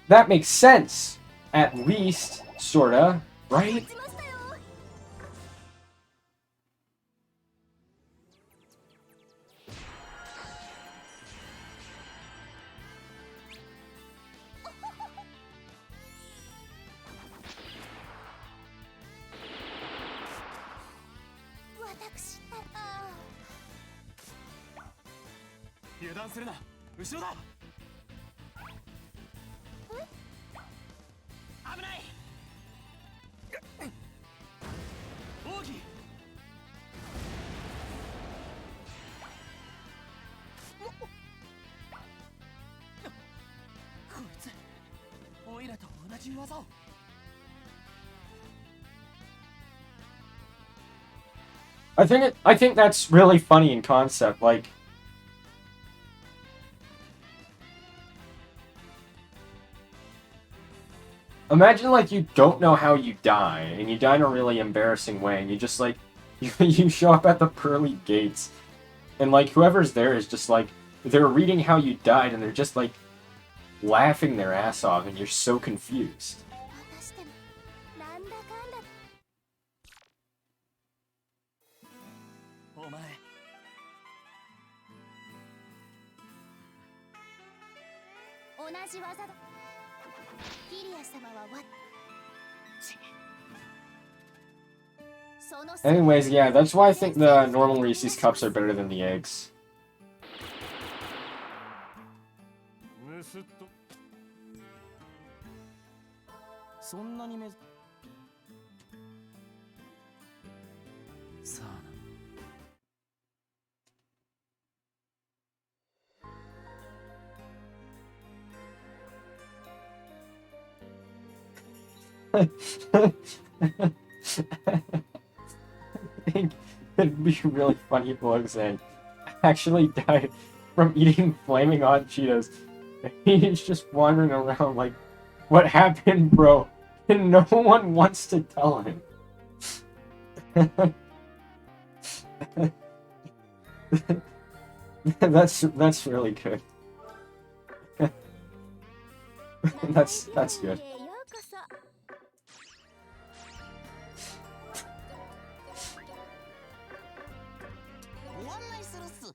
that makes sense. At least, sorta, right? I think that's really funny in concept, like... Imagine, like, you don't know how you die, and you die in a really embarrassing way, and you just, like... You show up at the pearly gates, and, like, whoever's there is just, like... They're reading how you died, and they're just, like... laughing their ass off, and you're so confused. Anyways, yeah, that's why I think the normal Reese's Cups are better than the eggs. にめさあな。I think it'd be really funny if Logan actually died from eating flaming hot Cheetos. He's just wandering around like, what happened, bro? And no one wants to tell him. That's really good. that's good. ご案内するっす。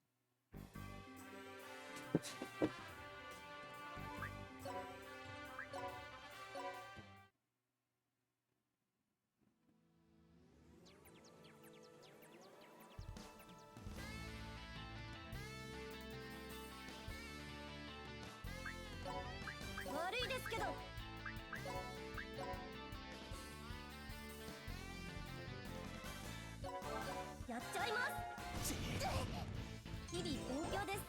悪いですけど。やっちゃいます。日々勉強です。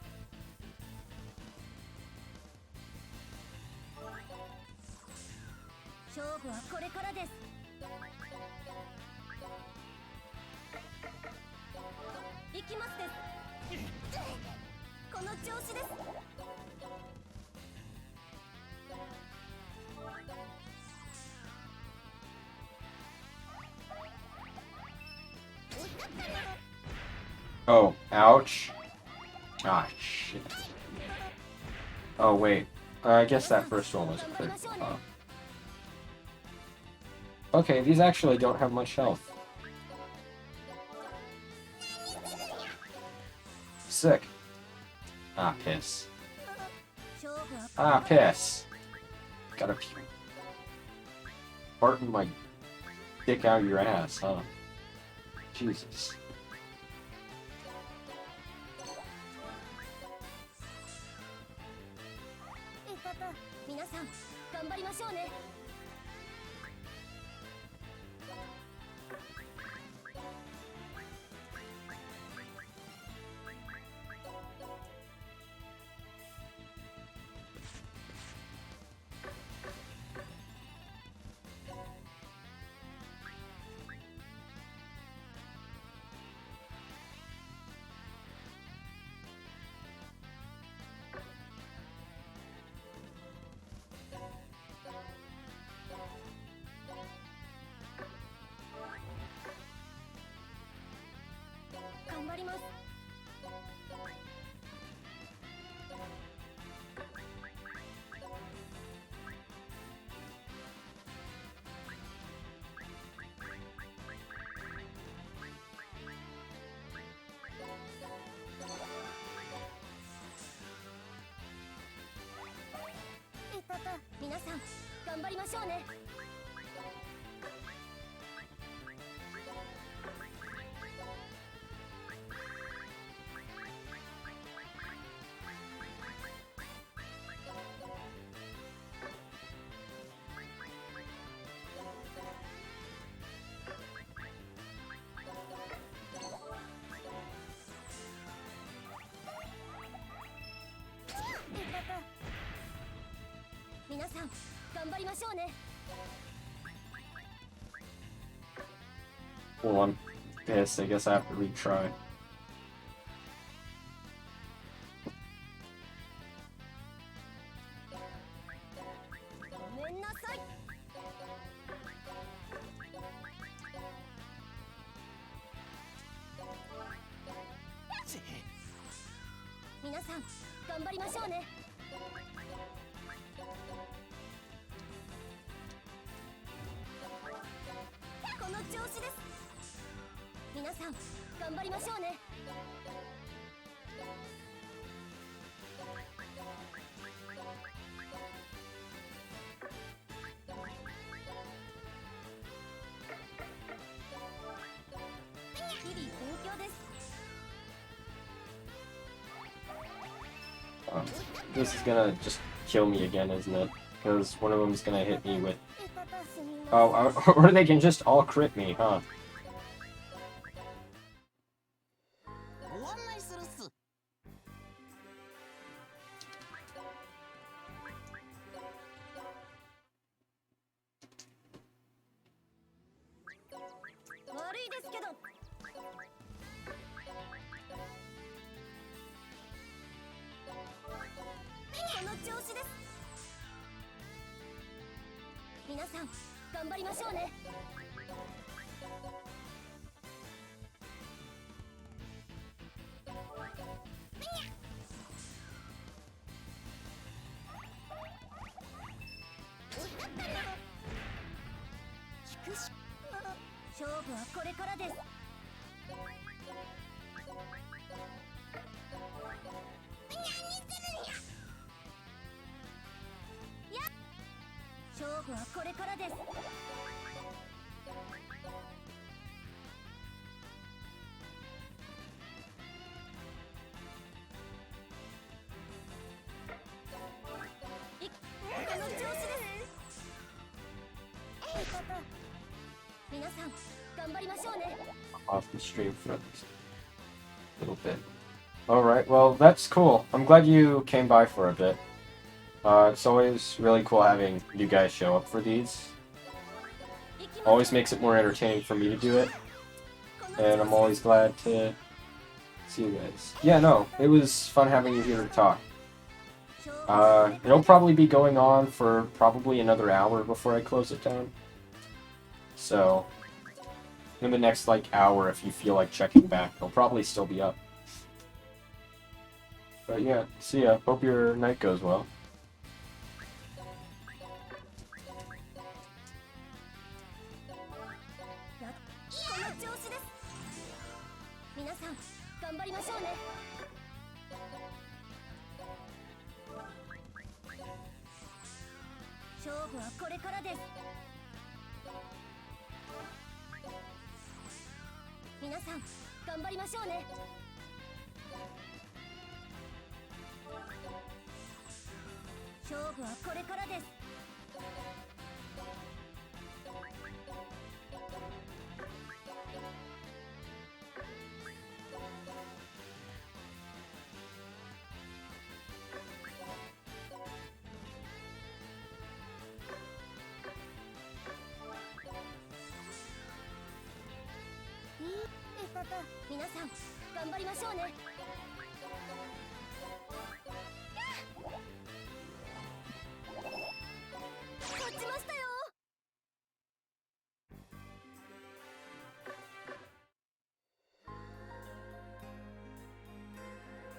勝負はこれからです。行きますです。この調子です。Oh, ouch. Ah, shit. Oh, wait. I guess that first one was a crit. Okay, these actually don't have much health. Sick. Ah, piss. Ah, piss. Gotta farting my dick out your ass, huh? Jesus. 皆さん頑張りましょうね。頑張ります。皆さん頑張りましょうね。皆さん頑張りましょうね。Well, I'm pissed. I guess I have to retry. ごめんなさい。皆さん頑張りましょうね。この調子です。皆さん頑張りましょうね。日々勉強です。This is gonna just kill me again, isn't it? Because one of them is gonna hit me with Oh, or they can just all crit me, huh? ご案内するっす。悪いですけど。この調子です。皆さん頑張りましょうね。聞くし勝負はこれからです。勝負はこれからです。この調子です。皆さん頑張りましょうね。 Off the stream for a little bit. Alright, well, that's cool. I'm glad you came by for a bit. It's always really cool having you guys show up for these. Always makes it more entertaining for me to do it. And I'm always glad to see you guys. Yeah, no, it was fun having you here to talk. It'll probably be going on for probably another hour before I close it down. So, in the next, like, hour, if you feel like checking back, it'll probably still be up. But yeah, see ya. Hope your night goes well. この調子です。皆さん頑張りましょうね。勝負はこれからです。皆さん頑張りましょうね。勝負はこれからです。皆さん頑張りましょうね。勝ちましたよ。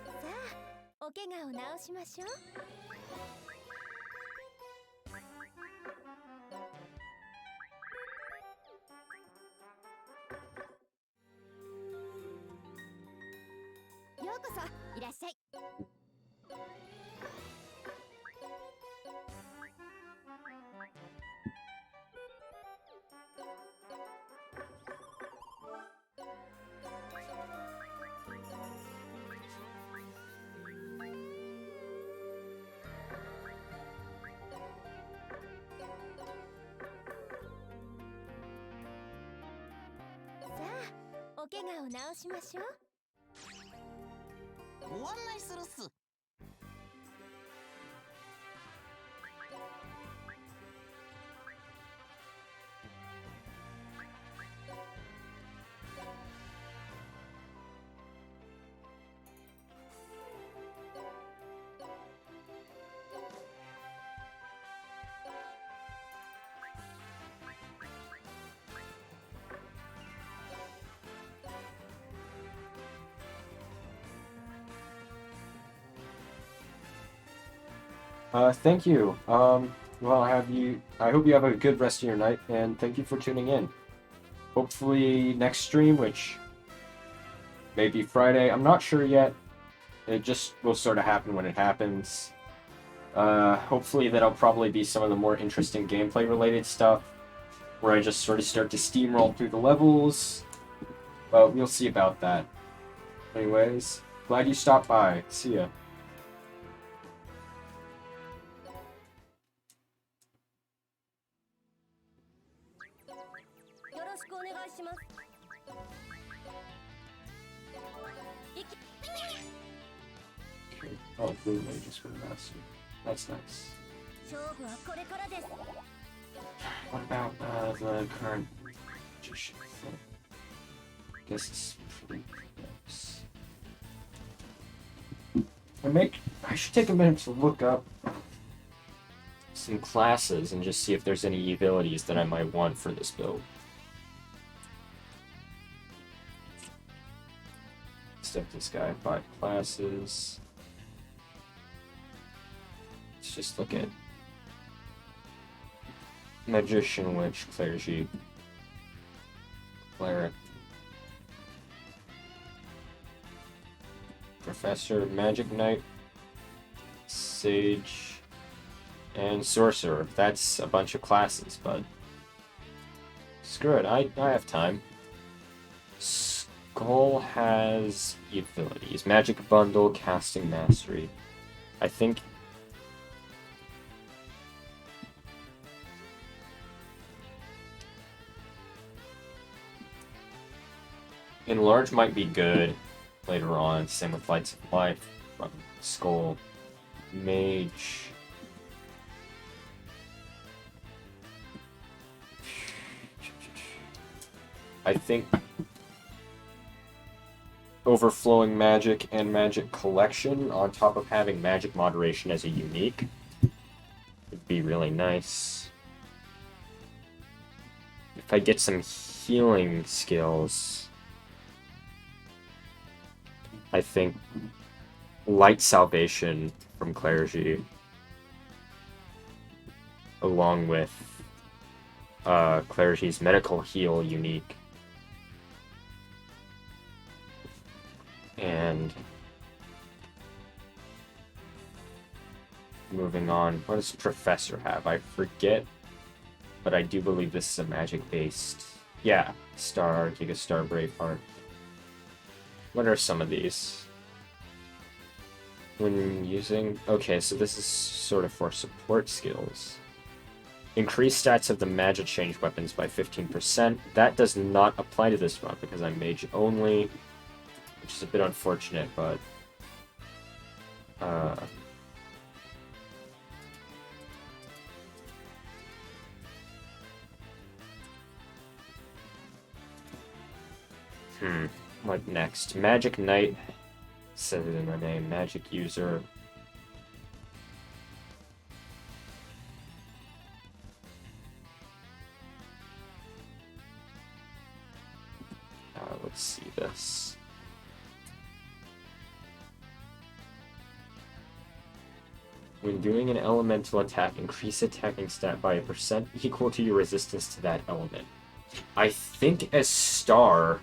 さあお怪我を治しましょう。ようこそいらっしゃい。さあお怪我を治しましょう。ご案内するっす。Thank you. Well, I hope you have a good rest of your night, and thank you for tuning in. Hopefully next stream, which may be Friday, I'm not sure yet. It just will sort of happen when it happens. Hopefully that'll probably be some of the more interesting gameplay related stuff, where I just sort of start to steamroll through the levels. But we'll see about that. Anyways, glad you stopped by. See ya. しますいき Oh, blue mages for master. That's nice. 勝負はこれからです What about the current magician thing? I guess it's pretty close. I should take a minute to look up some classes and just see if there's any abilities that I might want for this build. Step this guy 5 classes. Let's just look at Magician, Witch, Clergy, Cleric, Professor, Magic Knight, Sage, and Sorcerer. That's a bunch of classes, but screw it, I have time. Skull has abilities. Magic Bundle, Casting Mastery. I think Enlarge might be good later on. Same with Lights of Life. Skull. Mage. I think Overflowing Magic and Magic Collection on top of having Magic Moderation as a unique would be really nice. If I get some healing skills, I think Light Salvation from Clergy, along with Clergy's Medical Heal unique, and moving on, what does Professor have? I forget, but I do believe this is a magic-based. Yeah, Star, Giga Star, Braveheart. What are some of these? When using... Okay, so this is sort of for support skills. Increase stats of the magic change weapons by 15%. That does not apply to this run because I'm mage only, which is a bit unfortunate, but... What next? Magic Knight. Says it in the name. Magic User. Let's see this. When doing an elemental attack, increase attacking stat by a % equal to your resistance to that element. I think as Star...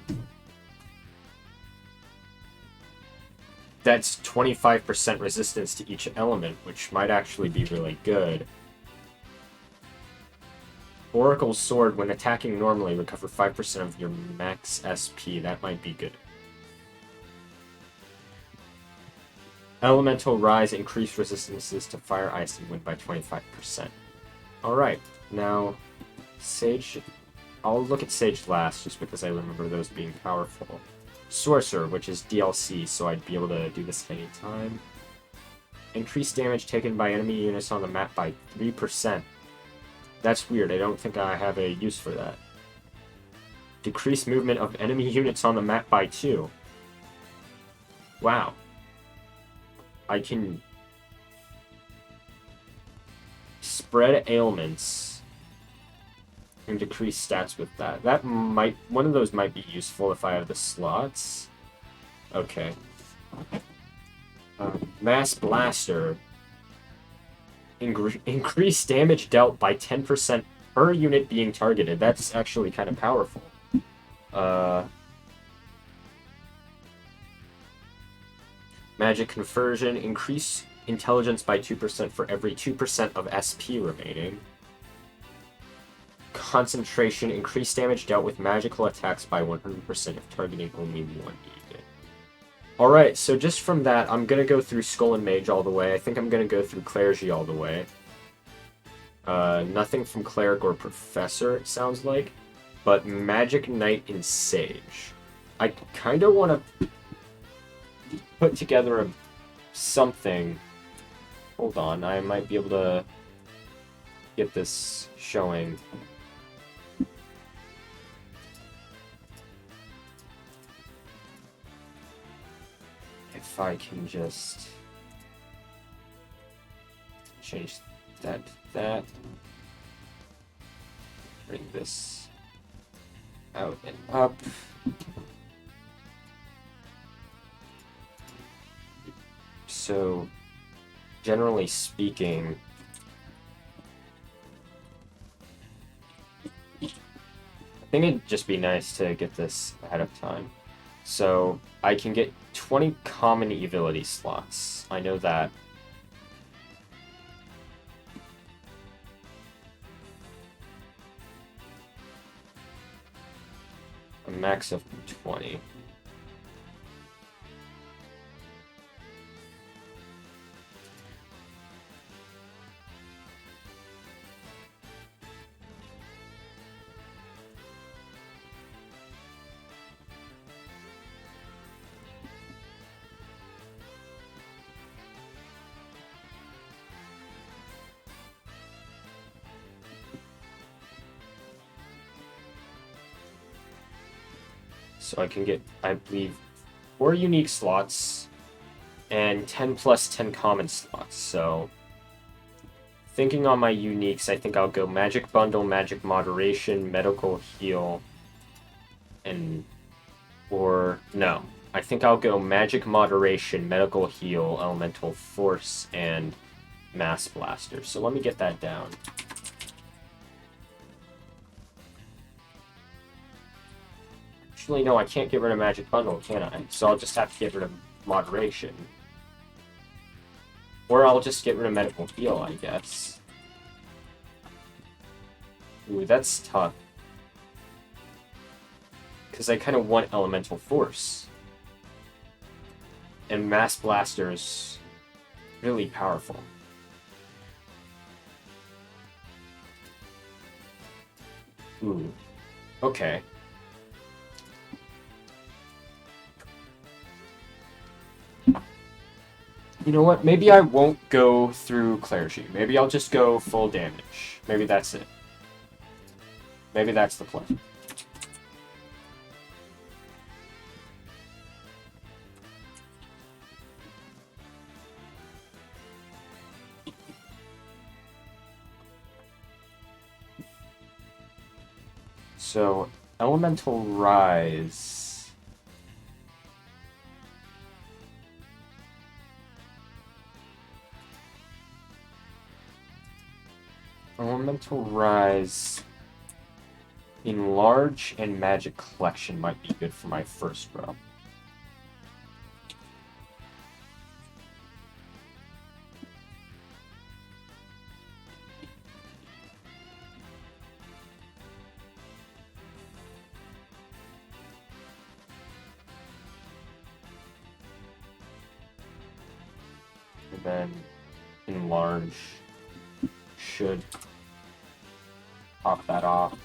that's 25% resistance to each element, which might actually be really good. Oracle Sword, when attacking normally, recover 5% of your max SP. That might be good. Elemental Rise, increase resistances to fire, ice, and wind by 25%. Alright, now Sage... I'll look at Sage last, just because I remember those being powerful. Sorcerer, which is DLC, so I'd be able to do this at any time. Increase damage taken by enemy units on the map by 3%. That's weird, I don't think I have a use for that. Decrease movement of enemy units on the map by 2. Wow. I can spread ailments and decrease stats with that. That might... one of those might be useful if I have the slots. Okay. Mass Blaster. Increase damage dealt by 10% per unit being targeted. That's actually kind of powerful. Magic Conversion. Increase intelligence by 2% for every 2% of SP remaining. Concentration. Increase damage dealt with magical attacks by 100% if targeting only one unit. Alright, so just from that, I'm going to go through Skull and Mage all the way. I think I'm going to go through Clergy all the way. Nothing from Cleric or Professor, it sounds like. but Magic Knight and Sage. I kind of want to put together something. Hold on, I might be able to get this showing. If I can just change that to that. Bring this out and up. So, generally speaking, I think it'd just be nice to get this ahead of time. So, I can get 20 common ability slots. I know that. A max of 20. So I can get, I believe, 4 unique slots and 10 plus 10 common slots. So, thinking on my uniques, I think I'll go Magic Bundle, Magic Moderation, Medical Heal, no. I think I'll go Magic Moderation, Medical Heal, Elemental Force, and Mass Blaster. So let me get that down. Actually, no, I can't get rid of Magic Bundle, can I? So I'll just have to get rid of Moderation. Or I'll just get rid of Medical Heal, I guess. Ooh, that's tough. Because I kind of want Elemental Force. And Mass Blaster is really powerful. Ooh. Okay. You know what? Maybe I won't go through Clergy. Maybe I'll just go full damage. Maybe that's it. Maybe that's the play. So, Elemental Rise. Elemental Rise, Enlarge, and Magic Collection might be good for my first row. And then Enlarge should pop that off.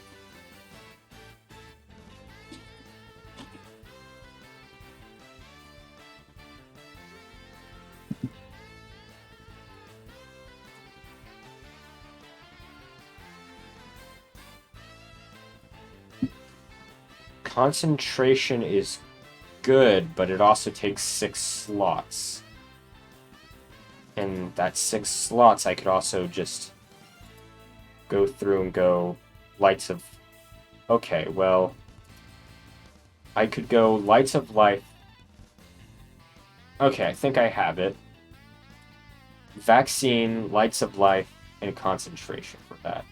Concentration is good, but it also takes 6 slots. And that 6 slots, I could also just go through and go Lights of... Okay, well, I could go Lights of Life. Okay, I think I have it. Vaccine, Lights of Life, and Concentration for that.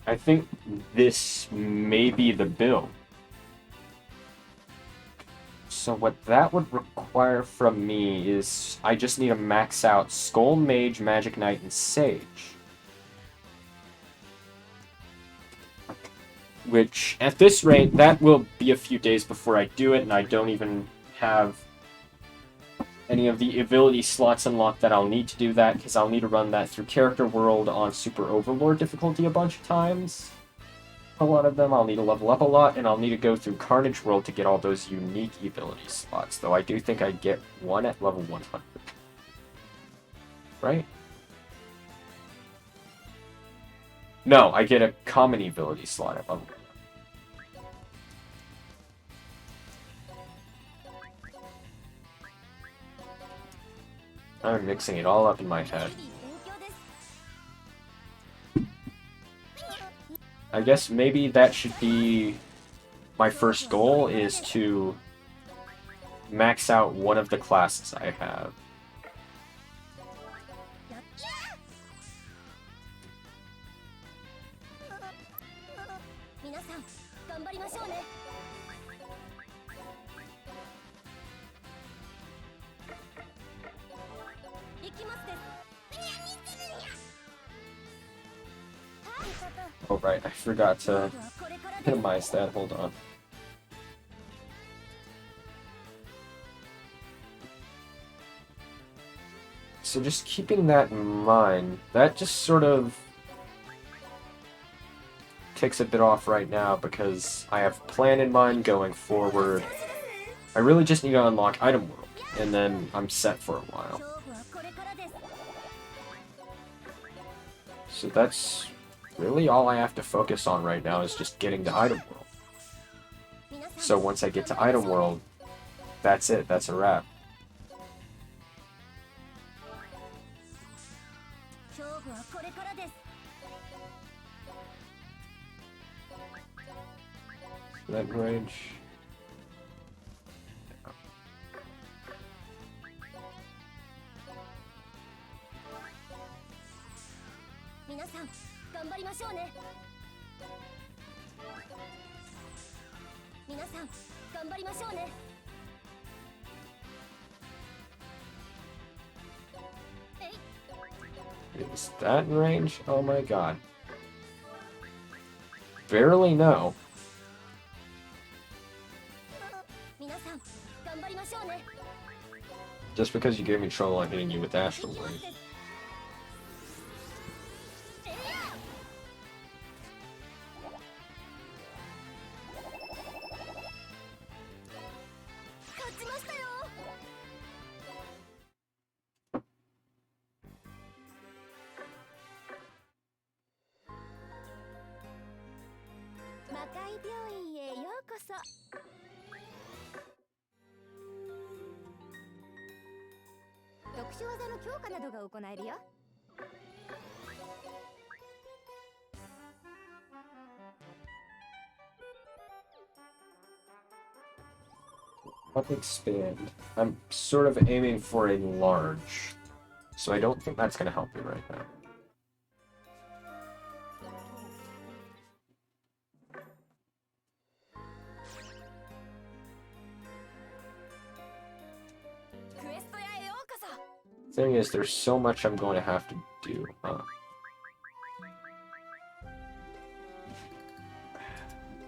I think this may be the build. So what that would require from me is I just need to max out Skull, Mage, Magic Knight, and Sage. which at this rate, that will be a few days before I do it, and I don't even have any of the ability slots unlocked that I'll need to do that, because I'll need to run that through Character World on Super Overlord difficulty a bunch of times. A lot of them I'll need to level up a lot, and I'll need to go through Carnage World to get all those unique ability slots, though I do think I get one at level 100. Right? No, I get a common ability slot at level 100. I'm mixing it all up in my head. I guess maybe that should be my first goal, is to max out one of the classes I have. Oh right, I forgot to minimize that, hold on. So just keeping that in mind, that just sort of takes a bit off right now because I have a plan in mind going forward. I really just need to unlock Item World, and then I'm set for a while. So that's really all I have to focus on right now, is just getting to Item World. So once I get to Item World, that's it, that's a wrap. That range. Is that in range? Oh my god. Barely no. Just because you gave me trouble on hitting you with Astral Wave. Up expand. I'm sort of aiming for a large, so I don't think that's going to help me right now. Thing is, there's so much I'm going to have to do, huh?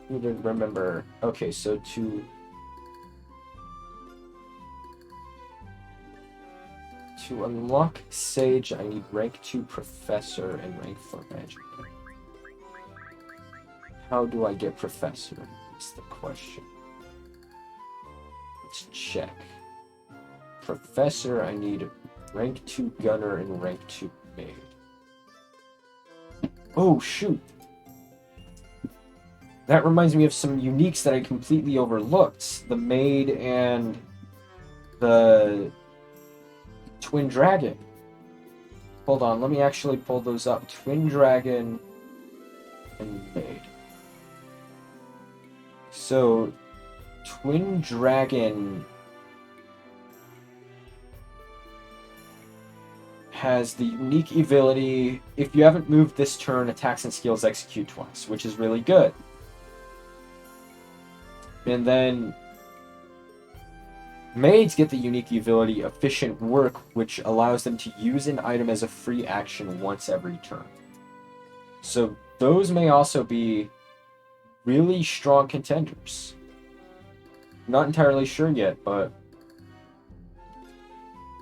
Need to remember. Okay, so to unlock Sage, I need rank 2 Professor and rank 4 Magic. How do I get Professor? Is the question. Let's check. Professor, I need rank 2 Gunner and rank 2 Mage. Oh, shoot! That reminds me of some uniques that I completely overlooked. The Maid and the Twin Dragon. Hold on, let me actually pull those up. Twin Dragon and Maid. So, Twin Dragon has the unique ability, if you haven't moved this turn, attacks and skills execute twice, which is really good. And then Maids get the unique ability Efficient Work, which allows them to use an item as a free action once every turn. So those may also be really strong contenders. Not entirely sure yet, but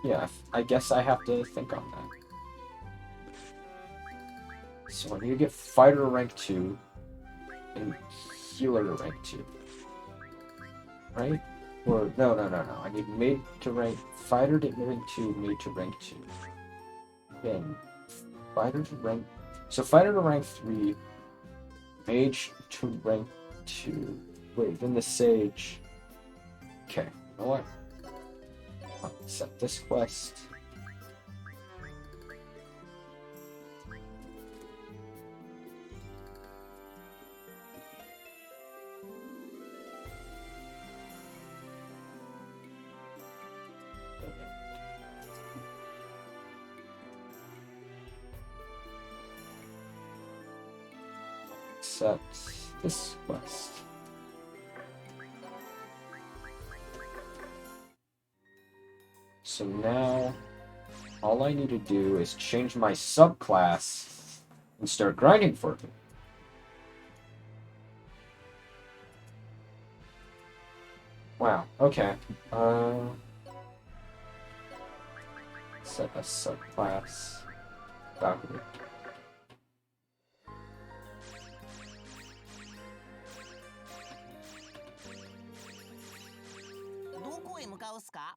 yeah, I guess I have to think on that. So I need to get Fighter to rank 2 and Healer to rank 2. Right? Or, no. I need Mage to rank... Fighter to rank 2, Mage to rank 2. Then, Fighter to rank... So Fighter to rank 3, Mage to rank 2. Wait, then the Sage... Okay, you know what? I'll set this quest. Set this quest. So now, all I need to do is change my subclass and start grinding for it. Wow, okay. Set a subclass. Valkyrie. どこへ向かうっすか？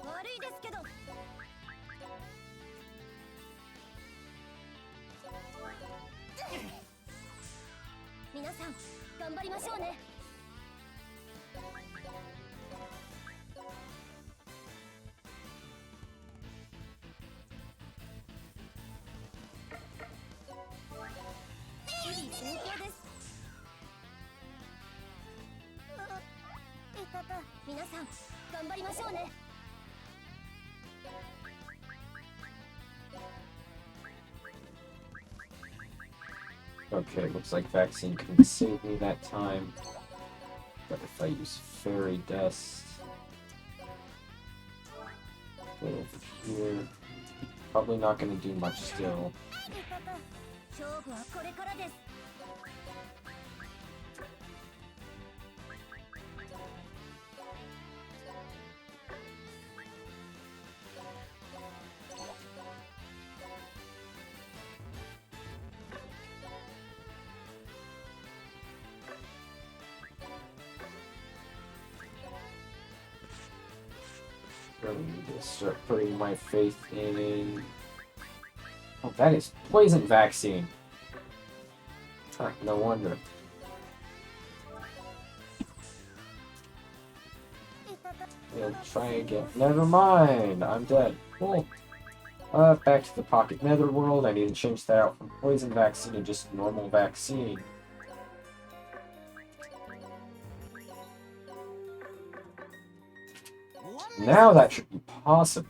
悪いですけど。皆さん頑張りましょうね。日々勉強です。皆さん頑張りましょうね。Okay, looks like vaccine couldn't save me that time. But if I use Fairy Dust... Go over here. Probably not gonna do much still. 勝負はこれからです。Really need to start putting my faith in... Oh, that is poison vaccine. Huh, no wonder. We'll try again. Never mind, I'm dead. Cool. Back to the Pocket Netherworld. I need to change that out from poison vaccine to just normal vaccine. Now that should be possible.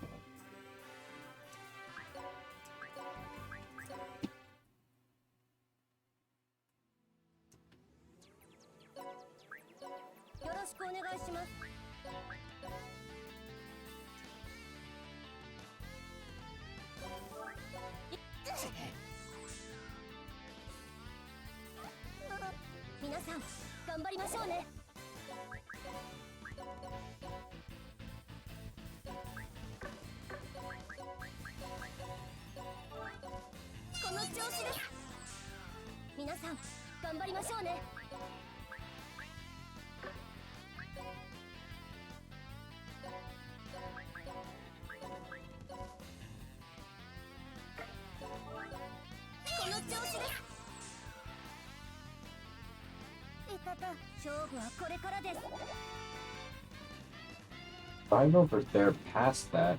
Right over there, past that,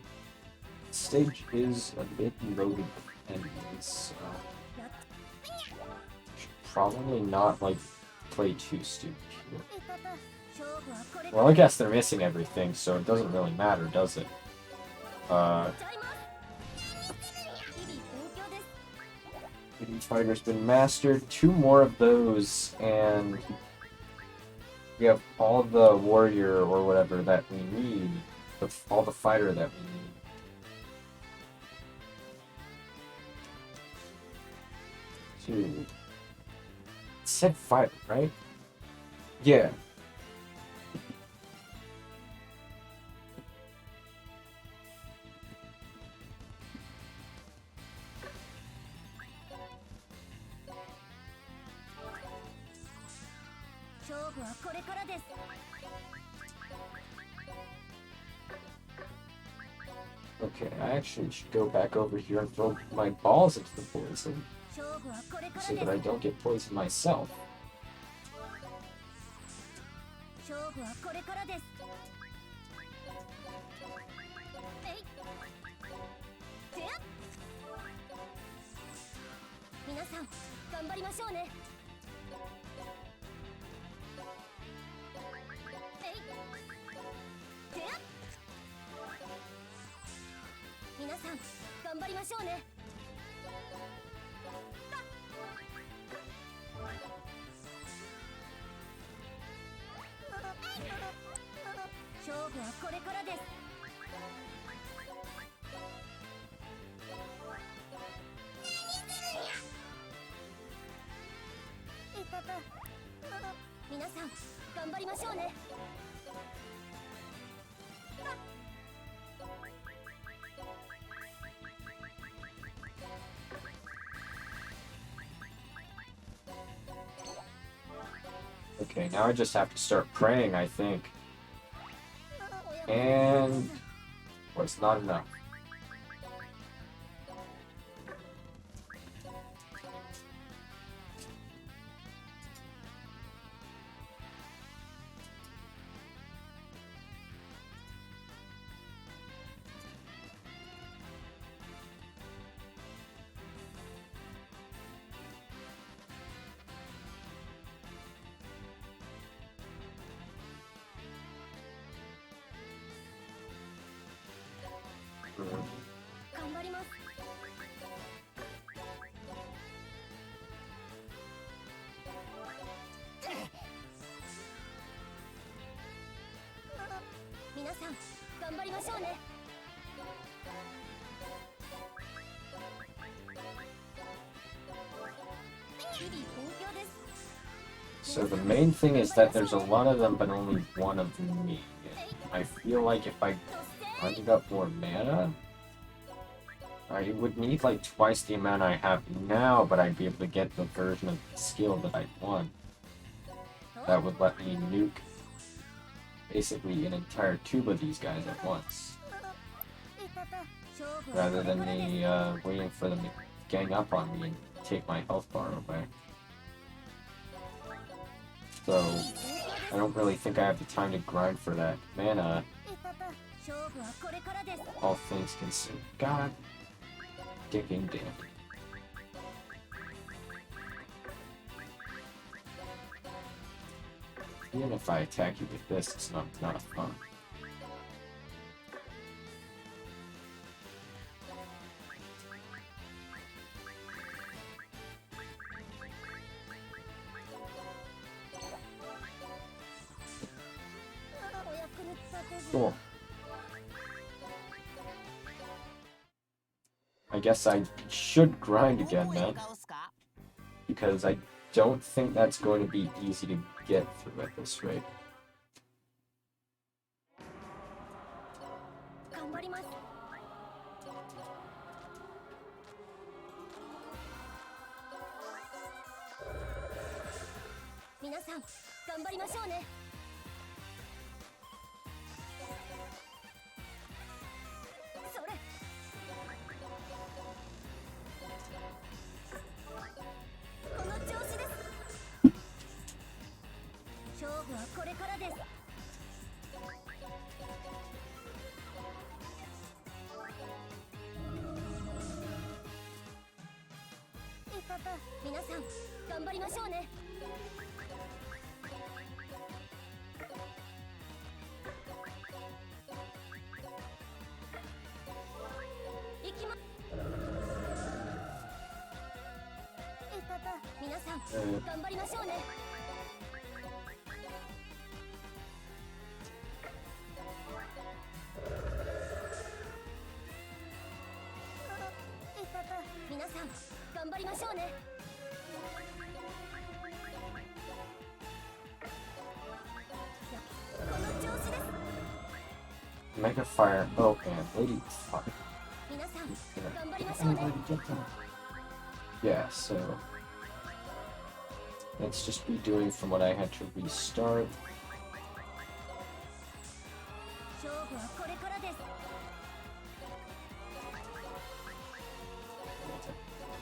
stage is a bit loaded with enemies, so should probably not like play too stupid here. Well, I guess they're missing everything, so it doesn't really matter, does it? Hidden Fighter's been mastered. 2 more of those, and We have all the warrior or whatever that we need. All the fighter that we need. Dude. It said fighter, right? Yeah. Okay, I actually should go back over here and throw my balls into the poison so that I don't get poisoned myself. Okay, now I just have to start praying, I think. And was not enough. So the main thing is that there's a lot of them, but only one of me. I feel like if I grinded up more mana, I would need like twice the amount I have now, but I'd be able to get the version of the skill that I want. That would let me nuke basically an entire tube of these guys at once. Rather than me waiting for them to gang up on me and take my health bar away. So, I don't really think I have the time to grind for that mana. All things considered. God dicking damn. Even if I attack you with this, it's not fun. Cool. I guess I should grind again, man. Because I don't think that's going to be easy to get through at this rate. さん頑張りましょうね。 この調子です。 Mega Fire. Oh, man. Lady. Fuck. 皆さん頑張りましょうね。 Yeah, so let's just be doing from what I had to restart. 勝負はこれからです。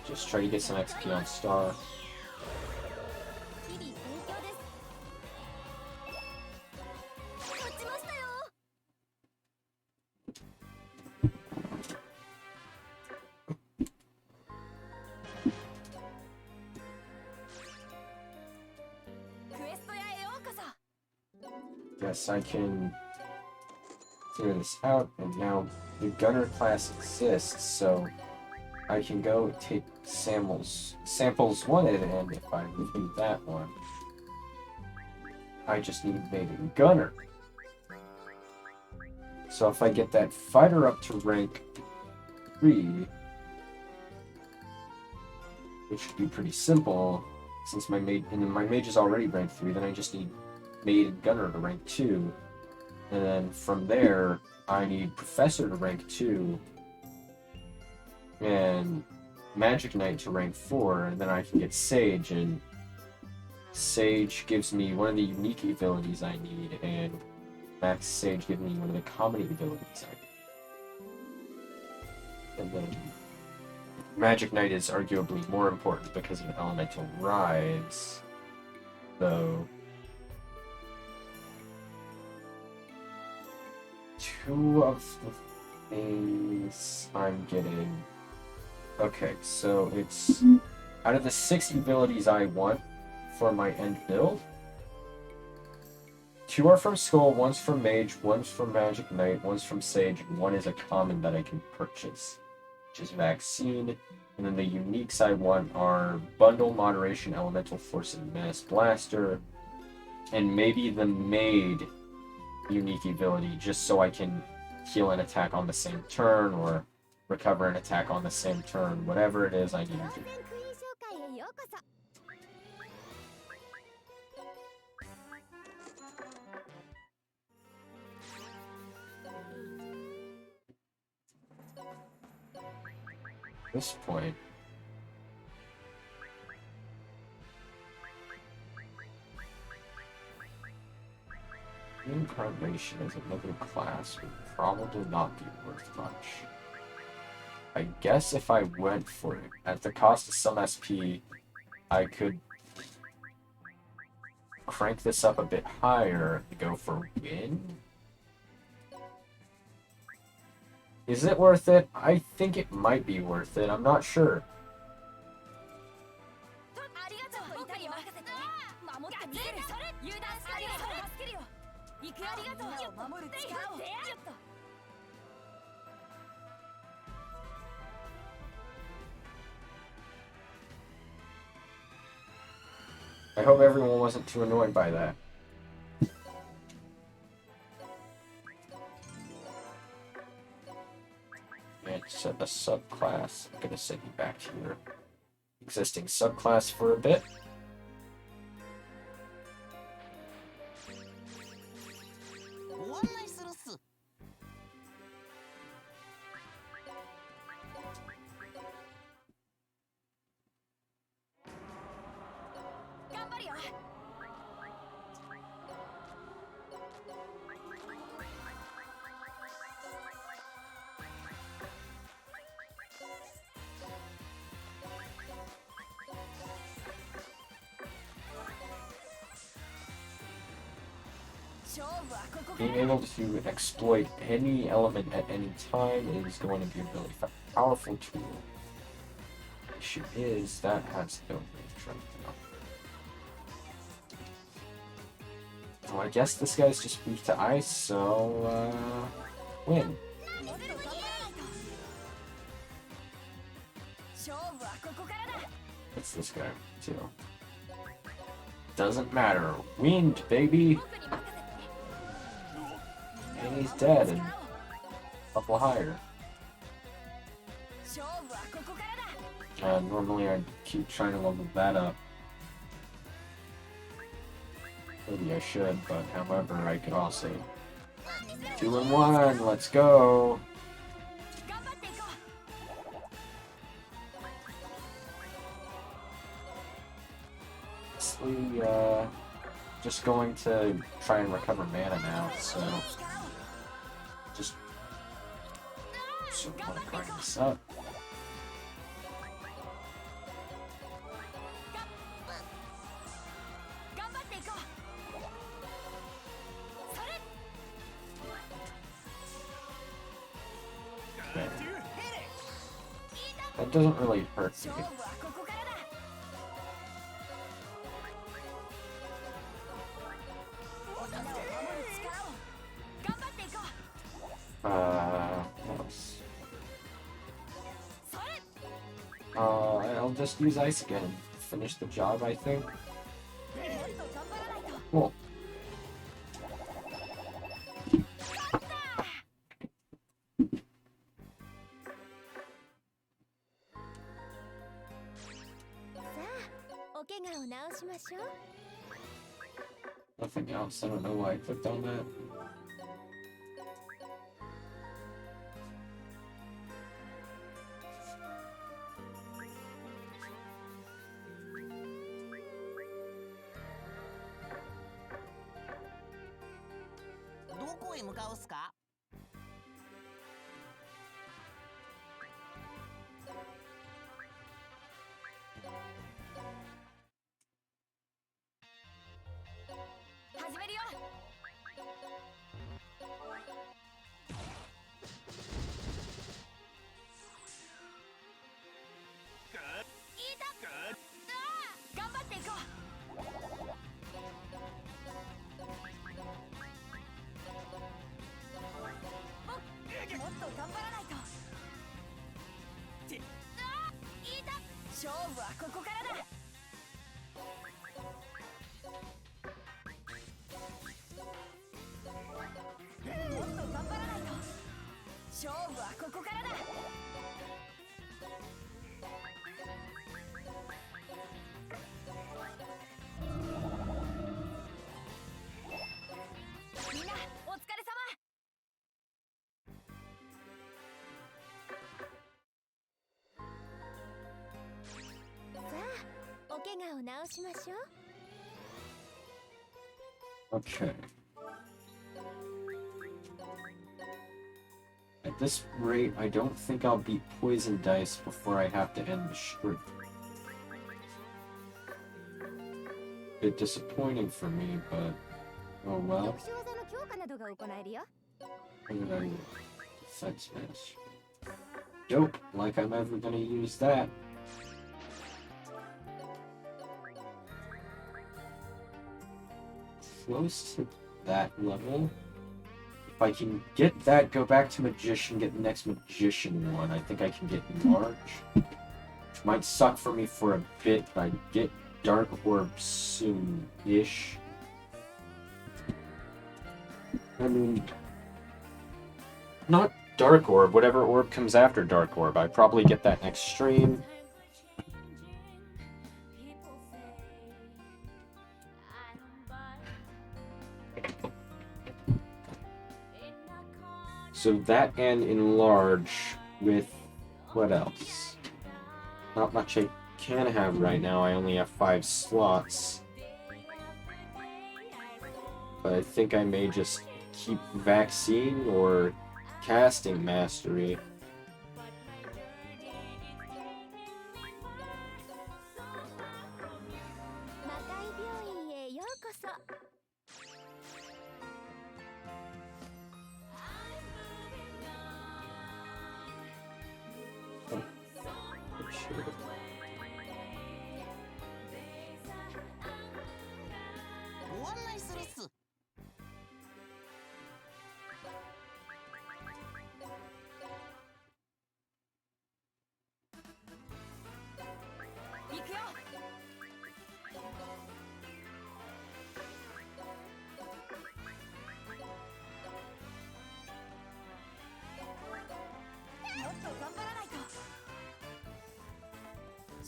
Just try to get some XP on Star. 日々勉強です。 勝ちましたよ。 クエスト屋へようこそ。 Yes, I can clear this out, and now the Gunner class exists, so I can go take samples wanted, and if I remove that one, I just need Maiden Gunner. So if I get that fighter up to rank 3, which should be pretty simple, since my mage is already rank 3, then I just need Maiden Gunner to rank 2, and then from there, I need Professor to rank 2, and Magic Knight to rank 4, and then I can get Sage, and Sage gives me one of the unique abilities I need, and Max Sage gives me one of the common abilities I need. And then Magic Knight is arguably more important because of Elemental Rise, though 2 of the things I'm getting. Okay, so it's out of the 6 abilities I want for my end build, 2 are from Skull, 1's from Mage, 1's from Magic Knight, 1's from Sage, and 1 is a common that I can purchase, which is Vaccine. And then the uniques I want are Bundle, Moderation, Elemental Force, and Mass Blaster, and maybe the Maid unique ability, just so I can heal an attack on the same turn, or recover an attack on the same turn, whatever it is I need to do. クイーン紹介へようこそ。 At this point, Reincarnation as another class would probably not be worth much. I guess if I went for it, at the cost of some SP, I could crank this up a bit higher and go for Win? Is it worth it? I think it might be worth it. I'm not sure. ありがとう。僕に任せて。守ってみせる。油断しないよ。助けるよ。行くよ。ありがとう。守る力を。ちょっと。 I hope everyone wasn't too annoyed by that. And set a subclass. I'm gonna send you back to your existing subclass for a bit. ご案内するっす。頑張るよ。 Being able to exploit any element at any time is going to be a really powerful tool. The issue is that has no range right now. Well, I guess this guy's just weak to ice, so win. It's this guy too. Doesn't matter. Wind, baby. And he's dead and a couple higher. Normally I'd keep trying to level that up. Maybe I should, but however, I could also... 2 and 1, let's go! Honestly, just going to try and recover mana now, so... Just... want to grind this up. Okay. That doesn't really hurt me. What else? I'll just use ice again. Finish the job, I think. Cool. Nothing else. I don't know why I clicked on that. Okay. At this rate, I don't think I'll beat Poison Dice before I have to end the streak. Bit disappointing for me, but oh well. Defense match. Dope, like I'm ever gonna use that. Close to that level. If I can get that, go back to Magician, get the next Magician one, I think I can get Large. Which might suck for me for a bit, but I get Dark Orb soon-ish. I mean... Not Dark Orb, whatever orb comes after Dark Orb. I probably get that next stream. So that and enlarge with what else? Not much I can have right now. I only have 5 slots. But I think I may just keep Vaccine or Casting Mastery.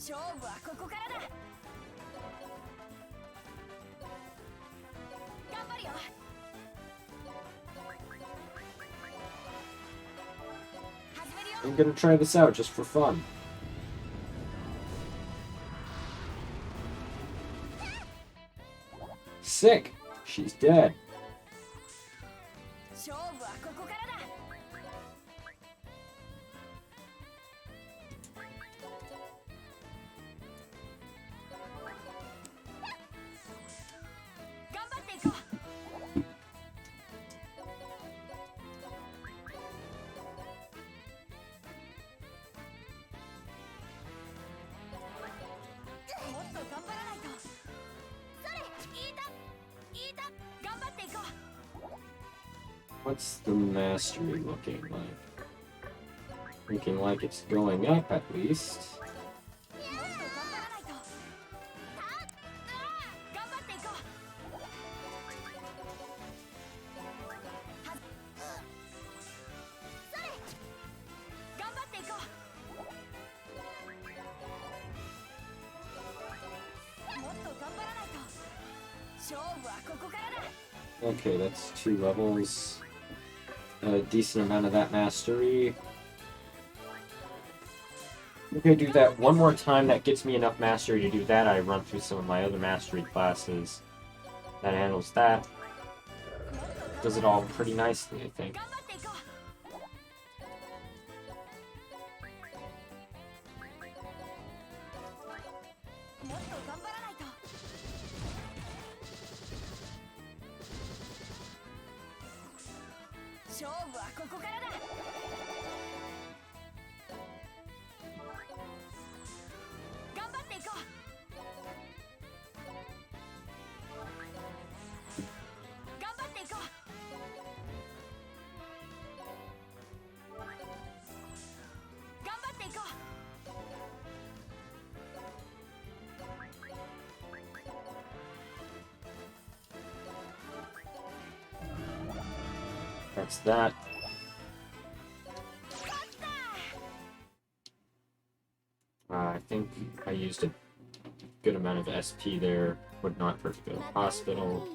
勝負はここからだ。頑張るよ。始めるよ。 I'm gonna try this out just for fun. Sick! She's dead. 勝負はここからだ。頑張っていこう。もっと頑張らないと。それ、いいだ頑張っていこう。 What's the mastery looking like? Looking like it's going up at least. もっと頑張らないと。頑張っていこう。それ、頑張っていこう。もっと頑張らないと。勝負はここからだ。 Okay, that's 2 levels. A decent amount of that mastery. Okay, do that one more time. That gets me enough mastery to do that. I run through some of my other mastery classes. That handles that. Does it all pretty nicely, I think. 頑張っていこう。もっと頑張らないと。勝負はここからだ。頑張っていこう。頑張っていこう。頑張っていこう。 That's that. I think I used a good amount of SP there. Would not hurt to go to the hospital.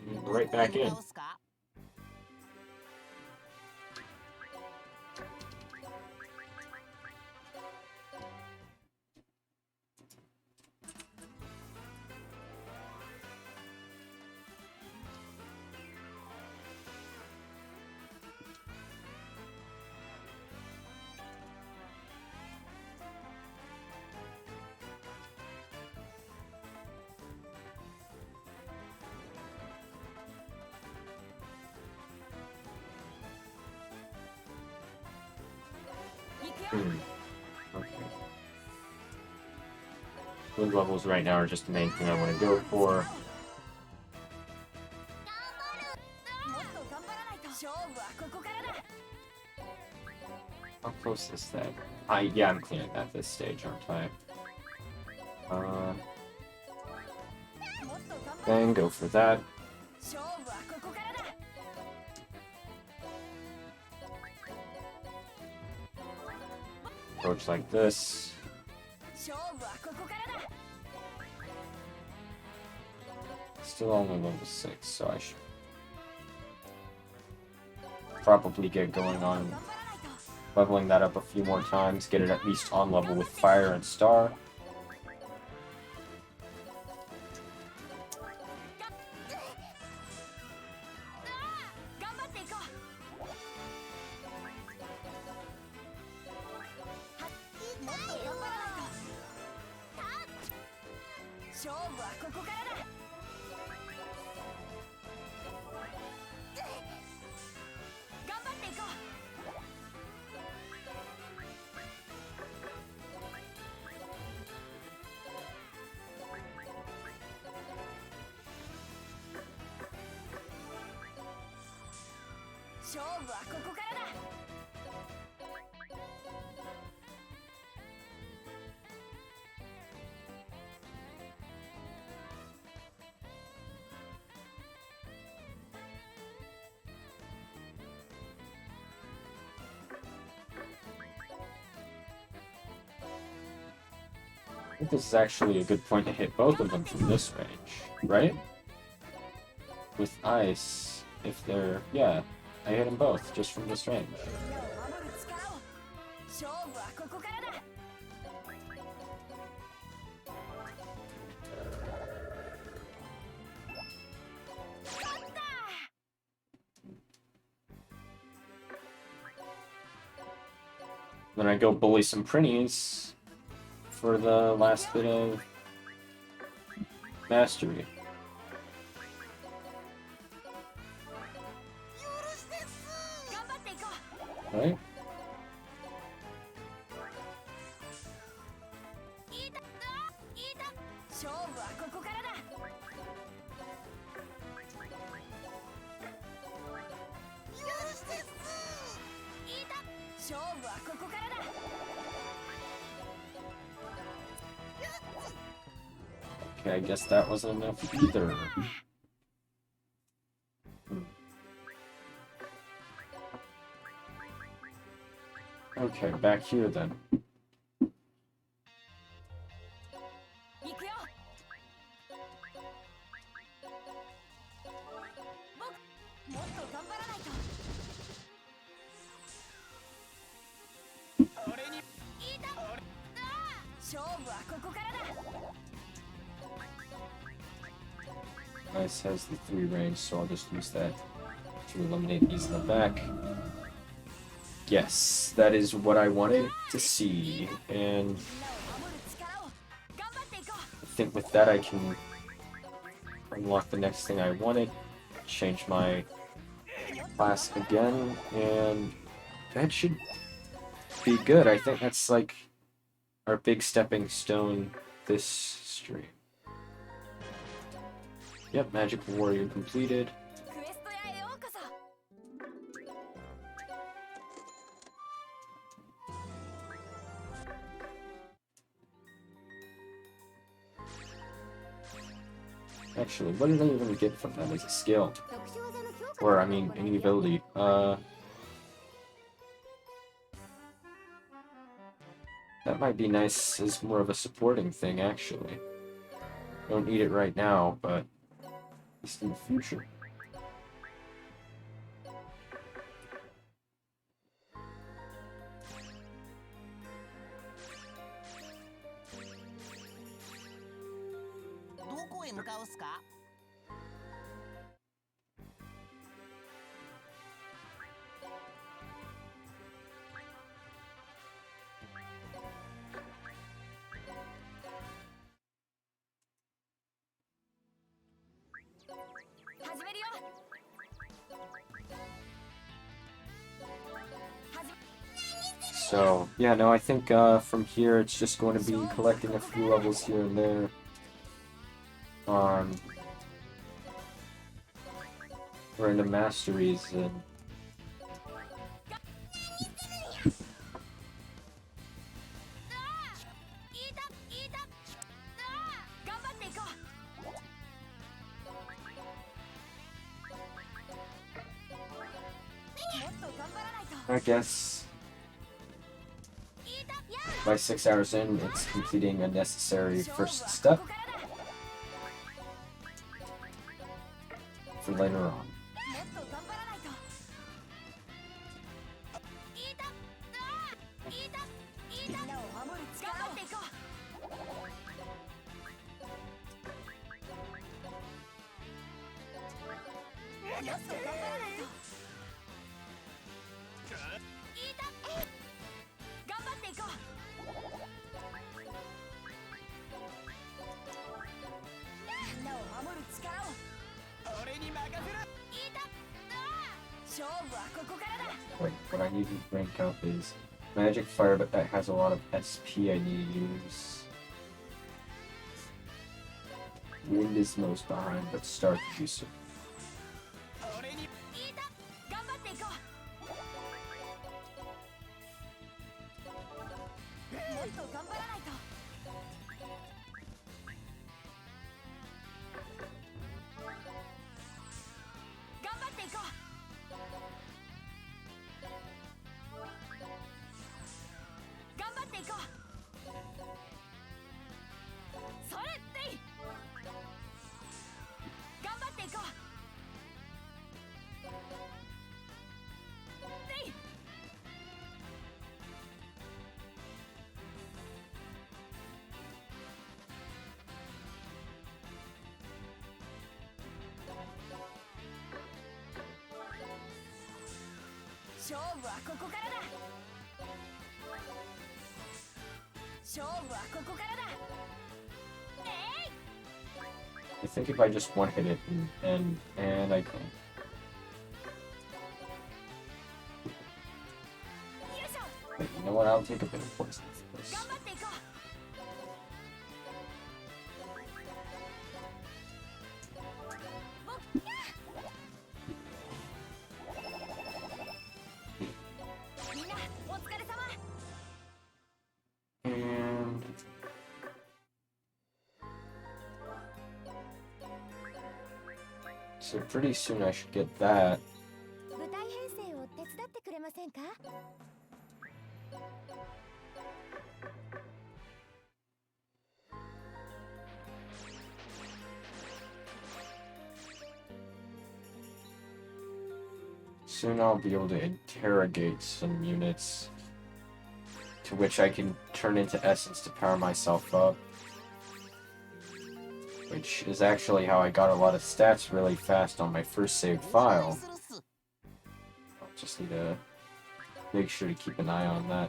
And right back in. 倒すか。 Okay. Wind levels right now are just the main thing I want to go for. もっと頑張らないと。勝負はここからだ。 How close is that? Yeah, I'm clearing at this stage, aren't I? もっと頑張らない Then go for that. と。勝負はここからだ。 Approach like this. 勝負はここからだ。 Still only level 6, so I should probably get going on 頑張らないと。 leveling that up a few more times, get it at least on level with Fire and Star. 頑張っていこう。もっと頑張らないと。勝負はここからだ。頑張っていこう。勝負はここからだ。 頑張っていこう。think this is actually a good point to hit both of them from this range, right? With ice, if they're... yeah, I hit them both just from this range. 勝負はここからだ Then I go bully some printies for the last bit of mastery. Right? 勝負はここからだ 勝負はここからだ Okay, I guess that wasn't enough either. Okay, back here then. 行くよ僕もっと頑張らないと俺にいた勝負はここからだ Ice has the 3 range, so I'll just use that to eliminate these in the back. Yes, that is what I wanted to see, and みんなを守る力を頑張っていこ I think with that I can unlock the next thing I wanted, change my class again, and that should be good. I think that's like our big stepping stone this stream. Yep, Magic Warrior completed. うクエスト屋へようこそ Actually, what did I even get from that as a skill? 特殊技の強化 Or, I mean, any ability. That might be nice as more of a supporting thing, actually. Don't need it right now, but at least in the future. So, yeah, no, I think from here it's just going to be collecting a few levels here and there. We're into masteries and... I guess by 6 hours in, it's completing a necessary first step for later on. Wait, what I need to rank up is Magic Fire, but that has a lot of SP I need to use. Wind is most behind, but Star Juicer. それでい頑張っていこうでい勝負はここからだ勝負はここからだ I think if I just one hit it and I can. よいしょ But you know what? I'll take a bit of poison for this. 頑張っていこうみんなお疲れ様 And so pretty soon I should get that. 舞台編成を手伝ってくれませんか Soon I'll be able to interrogate some units to which I can turn into essence to power myself up. Which is actually how I got a lot of stats really fast on my first saved file. I'll just need to make sure to keep an eye on that.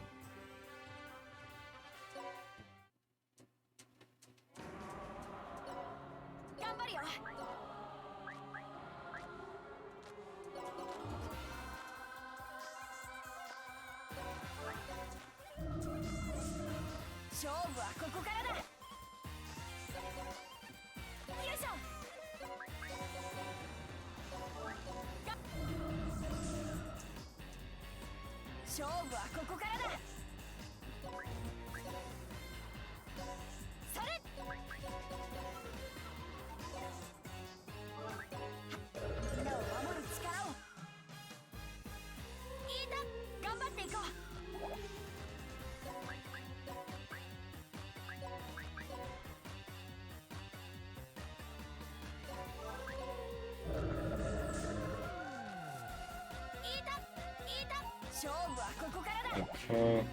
Okay.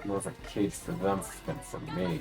More of a cage for them than for me.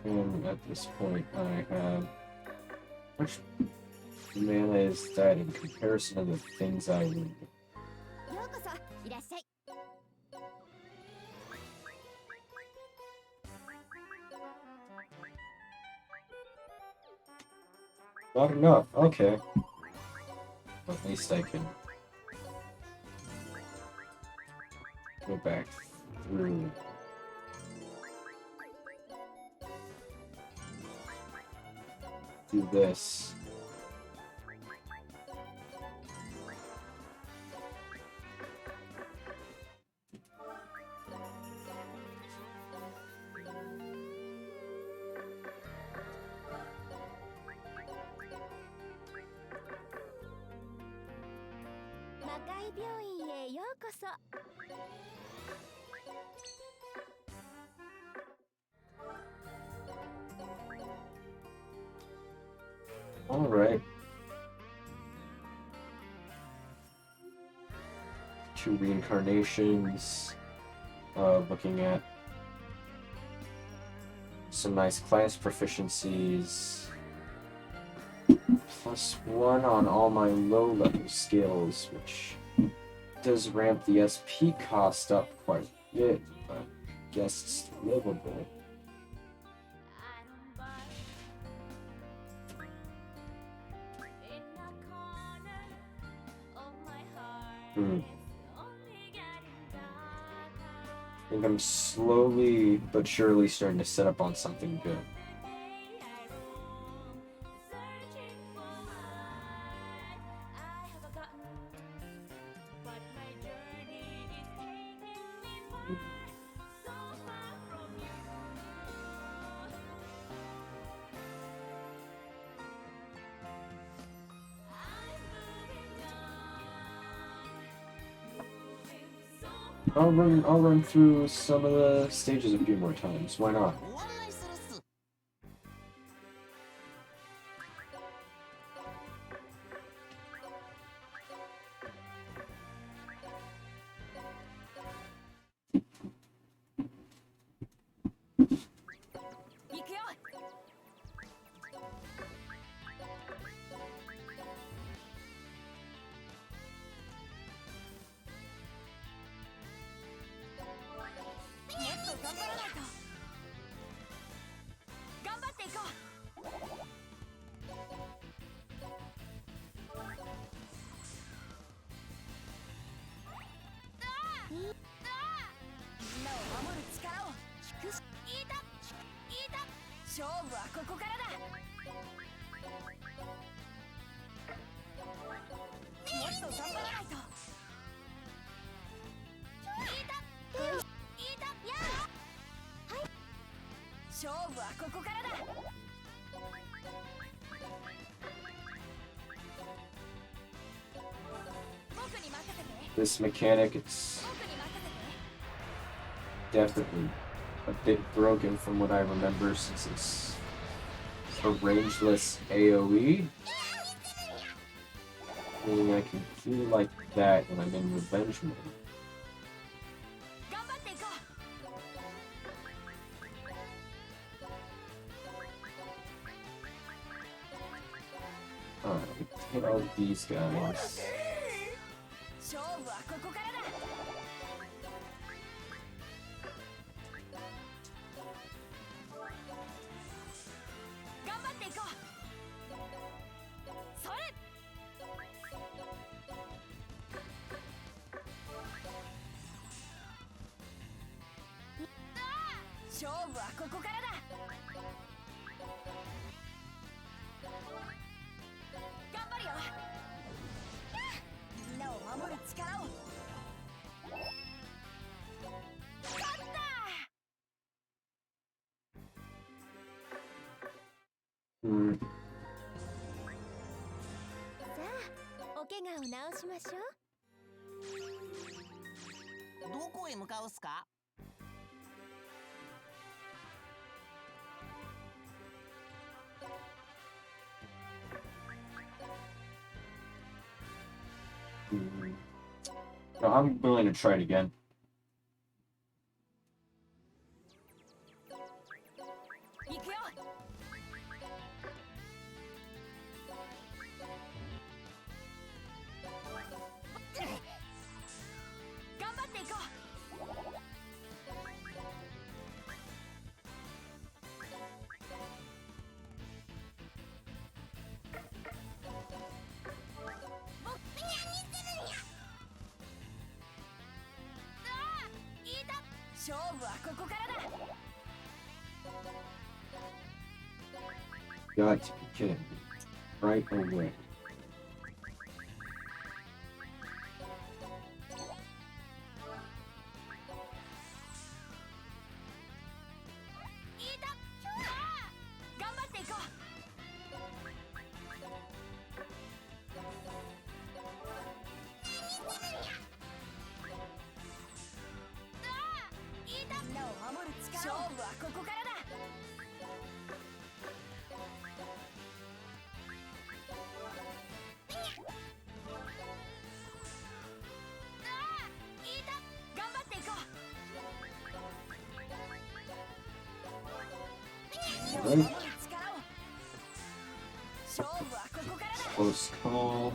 And at this point, I have much mana is that in comparison to the things I need. Not enough. Okay. At least I can go back through. Do this. All right. 2 reincarnations. Looking at some nice class proficiencies. +1 on all my low level skills, which does ramp the SP cost up quite a bit, but I guess it's livable. I think I'm slowly but surely starting to set up on something good. I'll run through some of the stages a few more times. Why not? ご案内するっす。行くよ。もっと頑張らないと。頑張っていこう。みんなを守る力を祝し。いいた。勝負はここからだ。もっと頑張らないと。勝負はここからだ。僕に任せて。 This mechanic, it's 僕に任せて。 definitely a bit broken from what I remember since it's a rangeless AoE. Meaning I can do like that when I'm in revenge mode. 頑張っていこう。 Alright, hit all these guys. 勝負はここからだ。頑張っていこう。それ。勝負はここからだ。頑張るよ。みんなを守る力を。勝った。 Hmm. さあ、お怪我を治しましょう。どこへ向かうっすか？ No, I'm willing to try it again. 行くよ。頑張っていこう。勝負はここからだ。 Got to be kidding me. Right away. 頑張っていこう。みんなを守る力を。勝負はここからだ。頑張っていこう。みんなを守る力を。勝負は close call.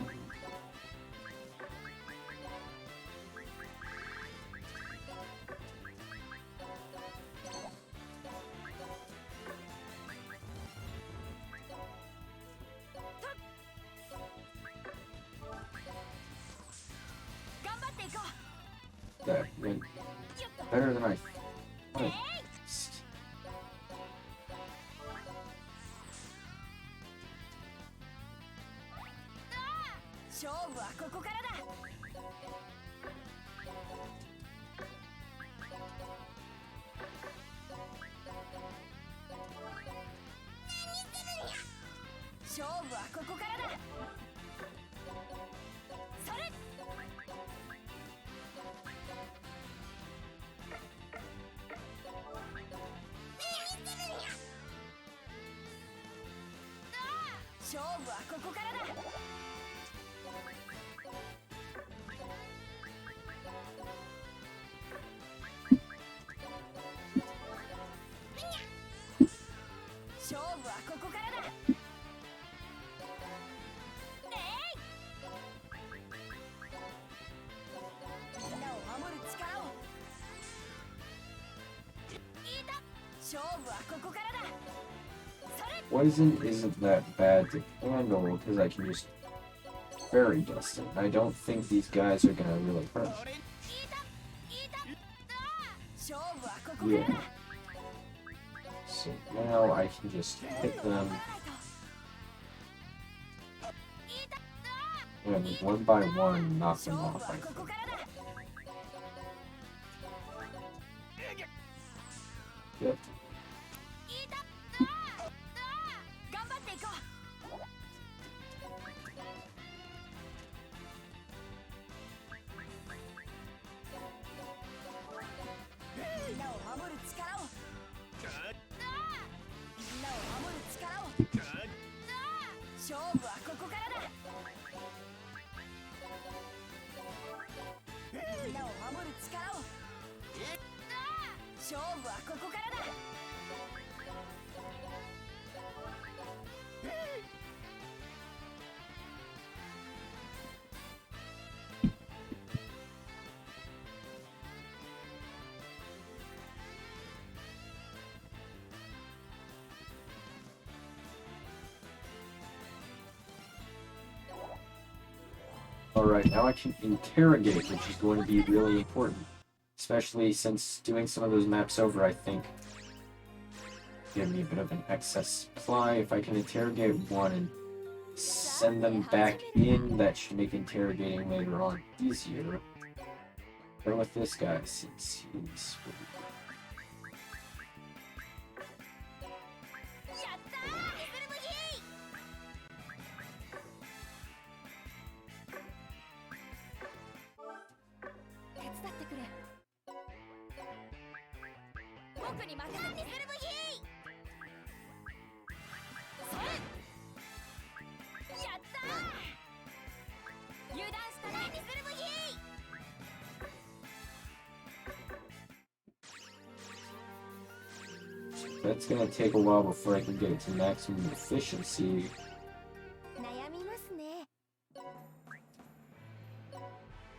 That went better than I thought. 勝負はここからだ。勝負はここからだ。それ。勝負はここからだ。勝負はここからだ。みんなを守る力を。勝負はここからだ。それ。 Poison isn't that bad to handle because I can just fairy dust it. I don't think these guys are gonna really hurt. 勝負はここからだ。 So now I can just hit them and one by one knock them off. I think. Yep. 頑張っていこう。みんなを守る力を。みんなを守る力を。勝負はここからだ。みんなを守る力を。勝負はここからだ。 Alright, now I can interrogate, which is going to be really important. Especially since doing some of those maps over, I think, give me a bit of an excess supply. If I can interrogate one and send them back in, that should make interrogating later on easier. But with this guy, since he's... 僕に任せて。リズルブヒー。それ。やったー。油断したね。リズルブヒー。 That's gonna take a while before I can get it to maximum efficiency. 悩みますね。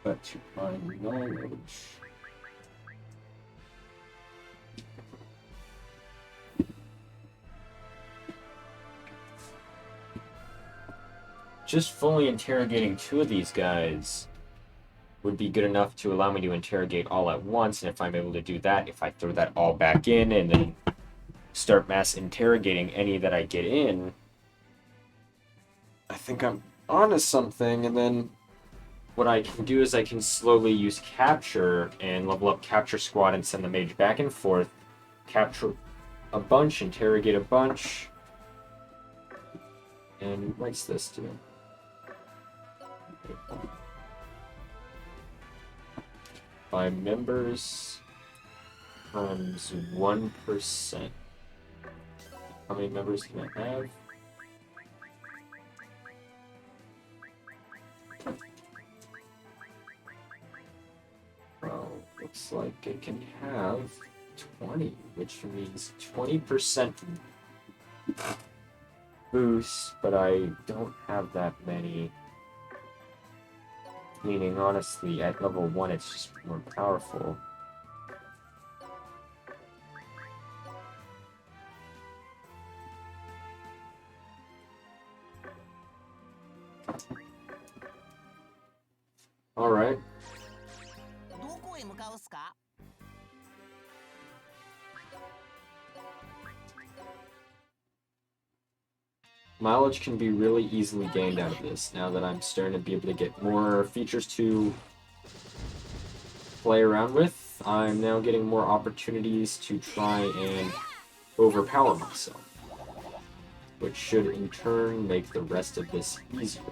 But to my knowledge... Just fully interrogating two of these guys would be good enough to allow me to interrogate all at once, and if I'm able to do that, if I throw that all back in and then start mass interrogating any that I get in, I think I'm onto something, and then what I can do is I can slowly use capture and level up capture squad and send the mage back and forth, capture a bunch, interrogate a bunch, and what's this do? 5 members times 1%. How many members can I have? Well, looks like I can have 20, which means 20%. boosts, but I don't have that many. Meaning, honestly, at level 1, it's just more powerful. Alright. どこへ向かうっすか？ Mileage can be really easily gained out of this now that I'm starting to be able to get more features to play around with. I'm now getting more opportunities to try and overpower myself, which should in turn make the rest of this easier.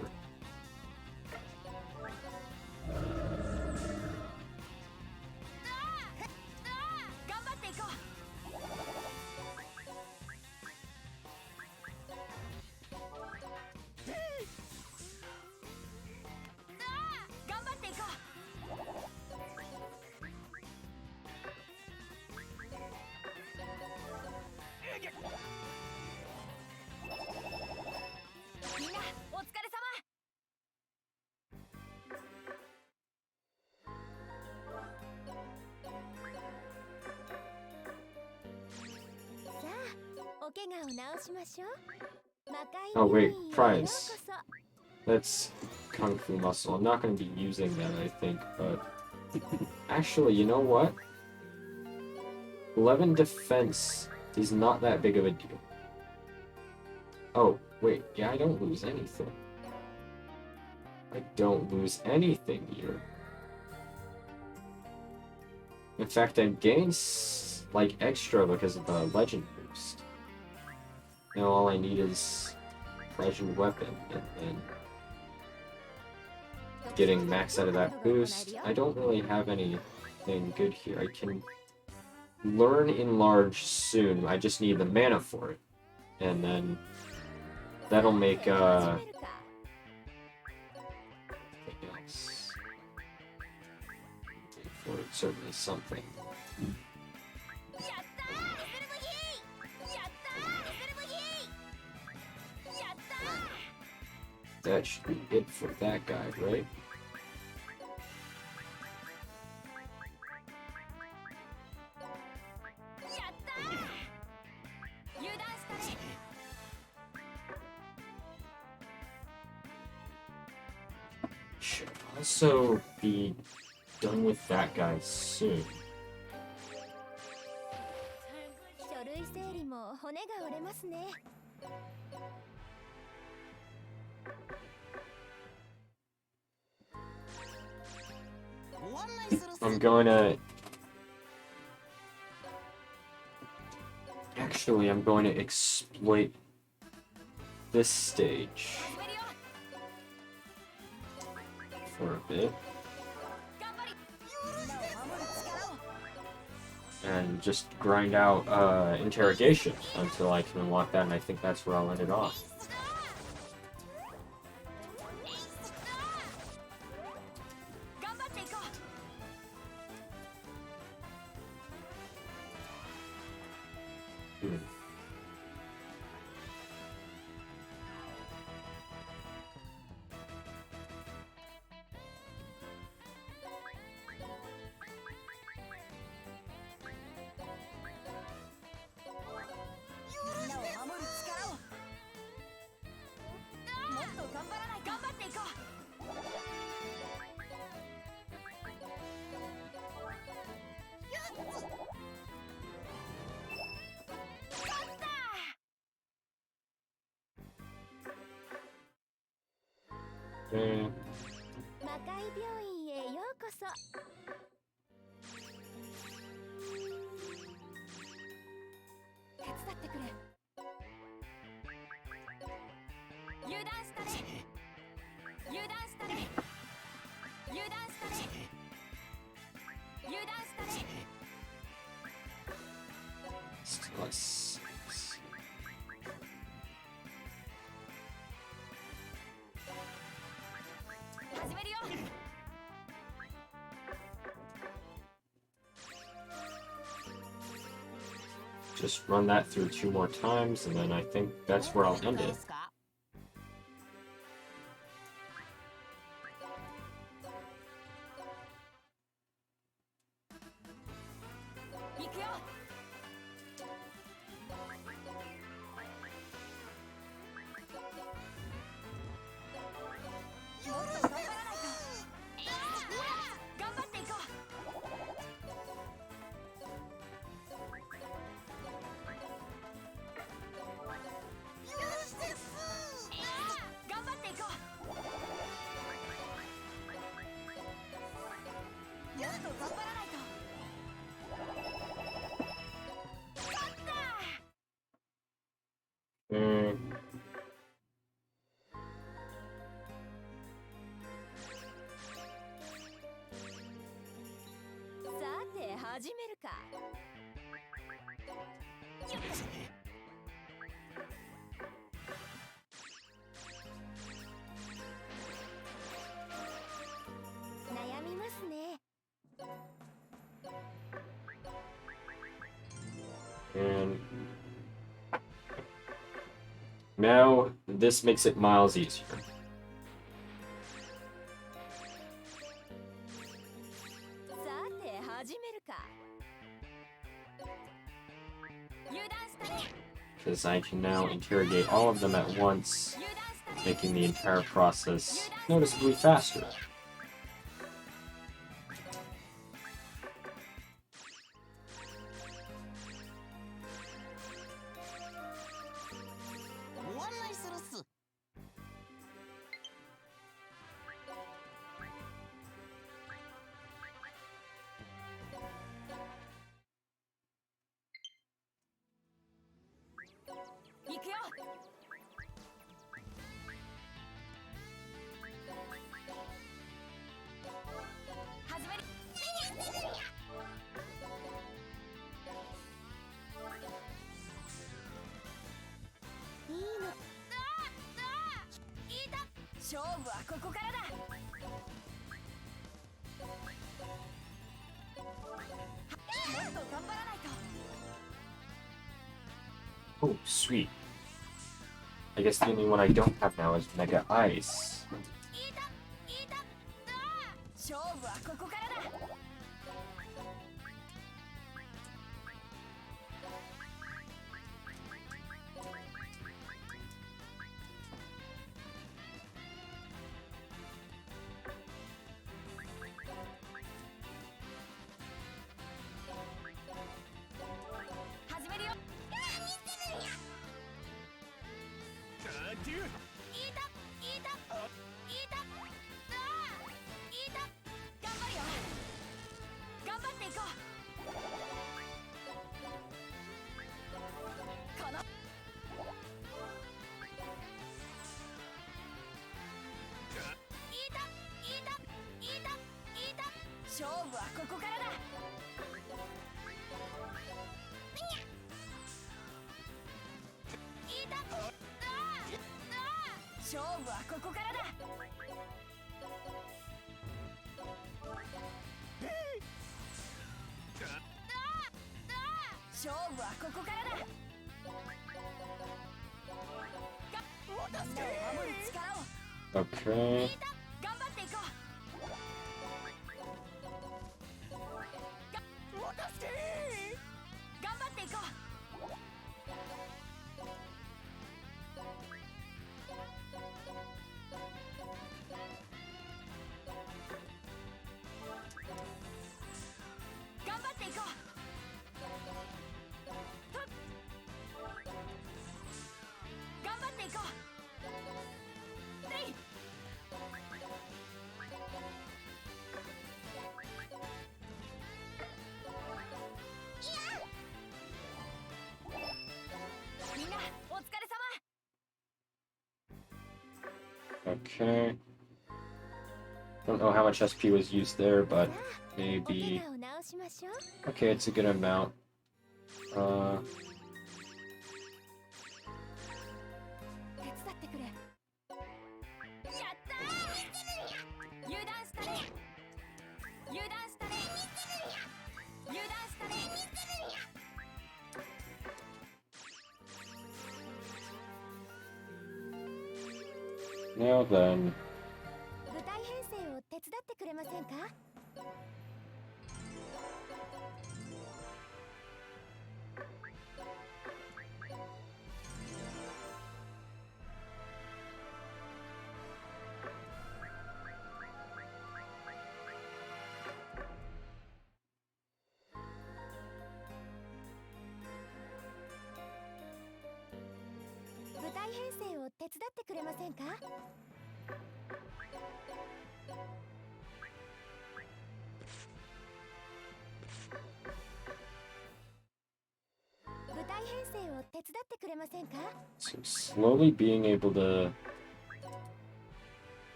Oh wait, prize. That's Kung Fu Muscle. I'm not going to be using that, I think, but... Actually, you know what? 11 defense is not that big of a deal. Oh, wait, yeah, I don't lose anything. I don't lose anything here. In fact, I gain, like, extra because of the legend boost. Now all I need is legend weapon, and then getting max out of that boost. I don't really have anything good here. I can learn Enlarge soon. I just need the mana for it. And then that'll make anything else. For it, certainly something. That should be it for that guy, right? Should also be done with that guy soon. 書類整理も骨が折れますね。 I'm gonna... Actually, I'm going to exploit this stage for a bit. And just grind out interrogation until I can unlock that, and I think that's where I'll end it off. Okay. 魔界病院へようこそ。手伝ってくれ。油断したね。油断したね。油断したね。油断したね。Let's... 始めるよ。 Just run that through 2 more times, and then I think that's where I'll end it. 悩みますね。 And now this makes it miles easier. さて始めるか。油断したね。 Because I can now interrogate all of them at once, 油断したね。 making the entire process noticeably faster. ご案内するっす。行くよ。始める。いいの。いた。勝負はここからだ。もっと頑張らないと。 Oh, sweet. I guess the only one I don't have now is Mega Ice. いた。いた。勝負はここからだ。 始めるよ。いた。いた。いた。いた。頑張るよ。頑張っていこう。この。いた。いた。いた。いた。勝負はここからだ。 勝負はここからだ。勝負はここからだ。みんなを守る力を。 Okay. 頑張っていこう。頑張っていこう。 頑張っていこう。とっ。頑張っていこう。レイ。みんなお疲れ様。 Okay. Don't know how much SP was used there, but maybe. お怪我を治しましょう。 Okay, it's a good amount. 手伝ってくれ。やったー。油断したね。油断したね。油断したね。 Now then. 舞台編成を手伝ってくれませんか。舞台編成を手伝ってくれませんか。 舞台編成を手伝ってくれませんか。 So slowly being able to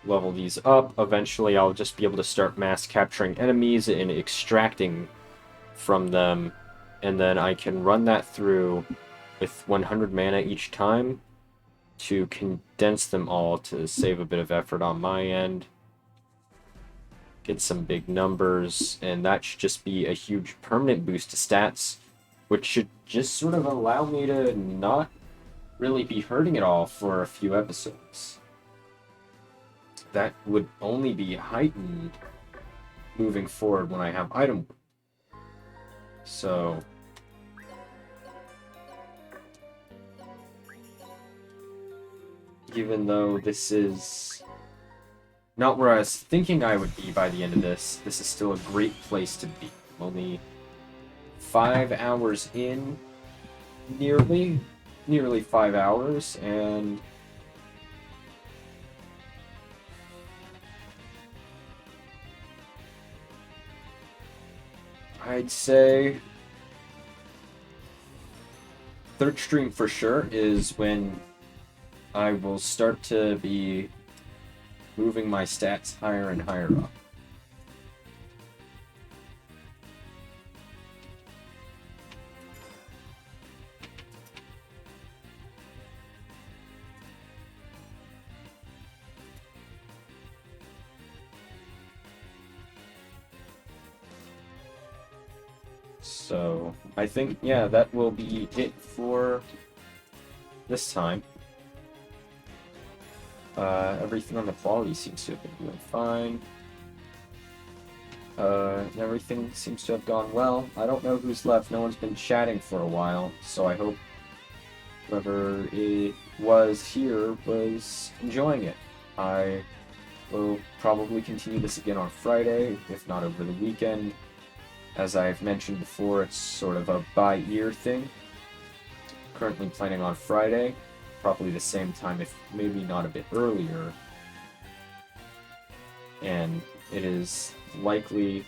level these up. Eventually, I'll just be able to start mass capturing enemies and extracting from them, and then I can run that through with 100 mana each time to condense them all to save a bit of effort on my end, get some big numbers, and that should just be a huge permanent boost to stats, which should just sort of allow me to not really be hurting it all for a few episodes. That would only be heightened moving forward when I have item. So even though this is not where I was thinking I would be by the end of this, this is still a great place to be. Only 5 hours in, nearly 5 hours, and I'd say third stream for sure is when I will start to be moving my stats higher and higher up. So I think, yeah, that will be it for this time. Everything on the quality seems to have been doing fine. Everything seems to have gone well. I don't know who's left. No one's been chatting for a while, so I hope whoever it was here was enjoying it. I will probably continue this again on Friday, if not over the weekend. As I've mentioned before, it's sort of a by-ear thing. Currently planning on Friday, probably the same time, if maybe not a bit earlier. And it is likely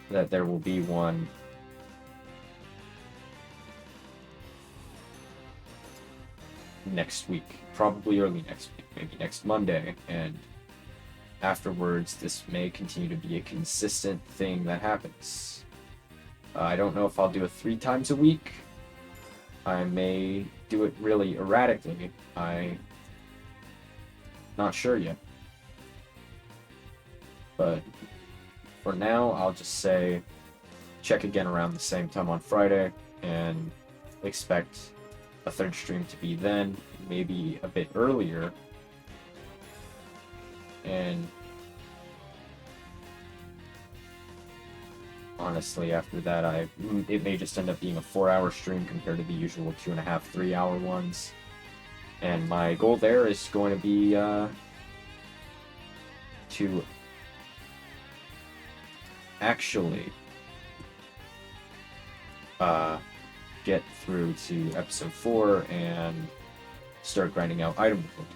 that there will be one next week, probably early next week, maybe next Monday, and afterwards this may continue to be a consistent thing that happens. I don't know if I'll do it 3 times a week. I may do it really erratically. I'm not sure yet. But for now, I'll just say check again around the same time on Friday and expect a third stream to be then, maybe a bit earlier. And honestly, after that, it may just end up being a 4-hour stream compared to the usual 2.5, 3-hour ones. And my goal there is going to be to actually get through to episode 4 and start grinding out item world.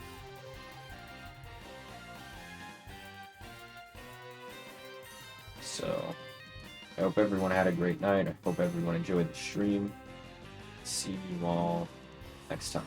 So I hope everyone had a great night. I hope everyone enjoyed the stream. See you all next time.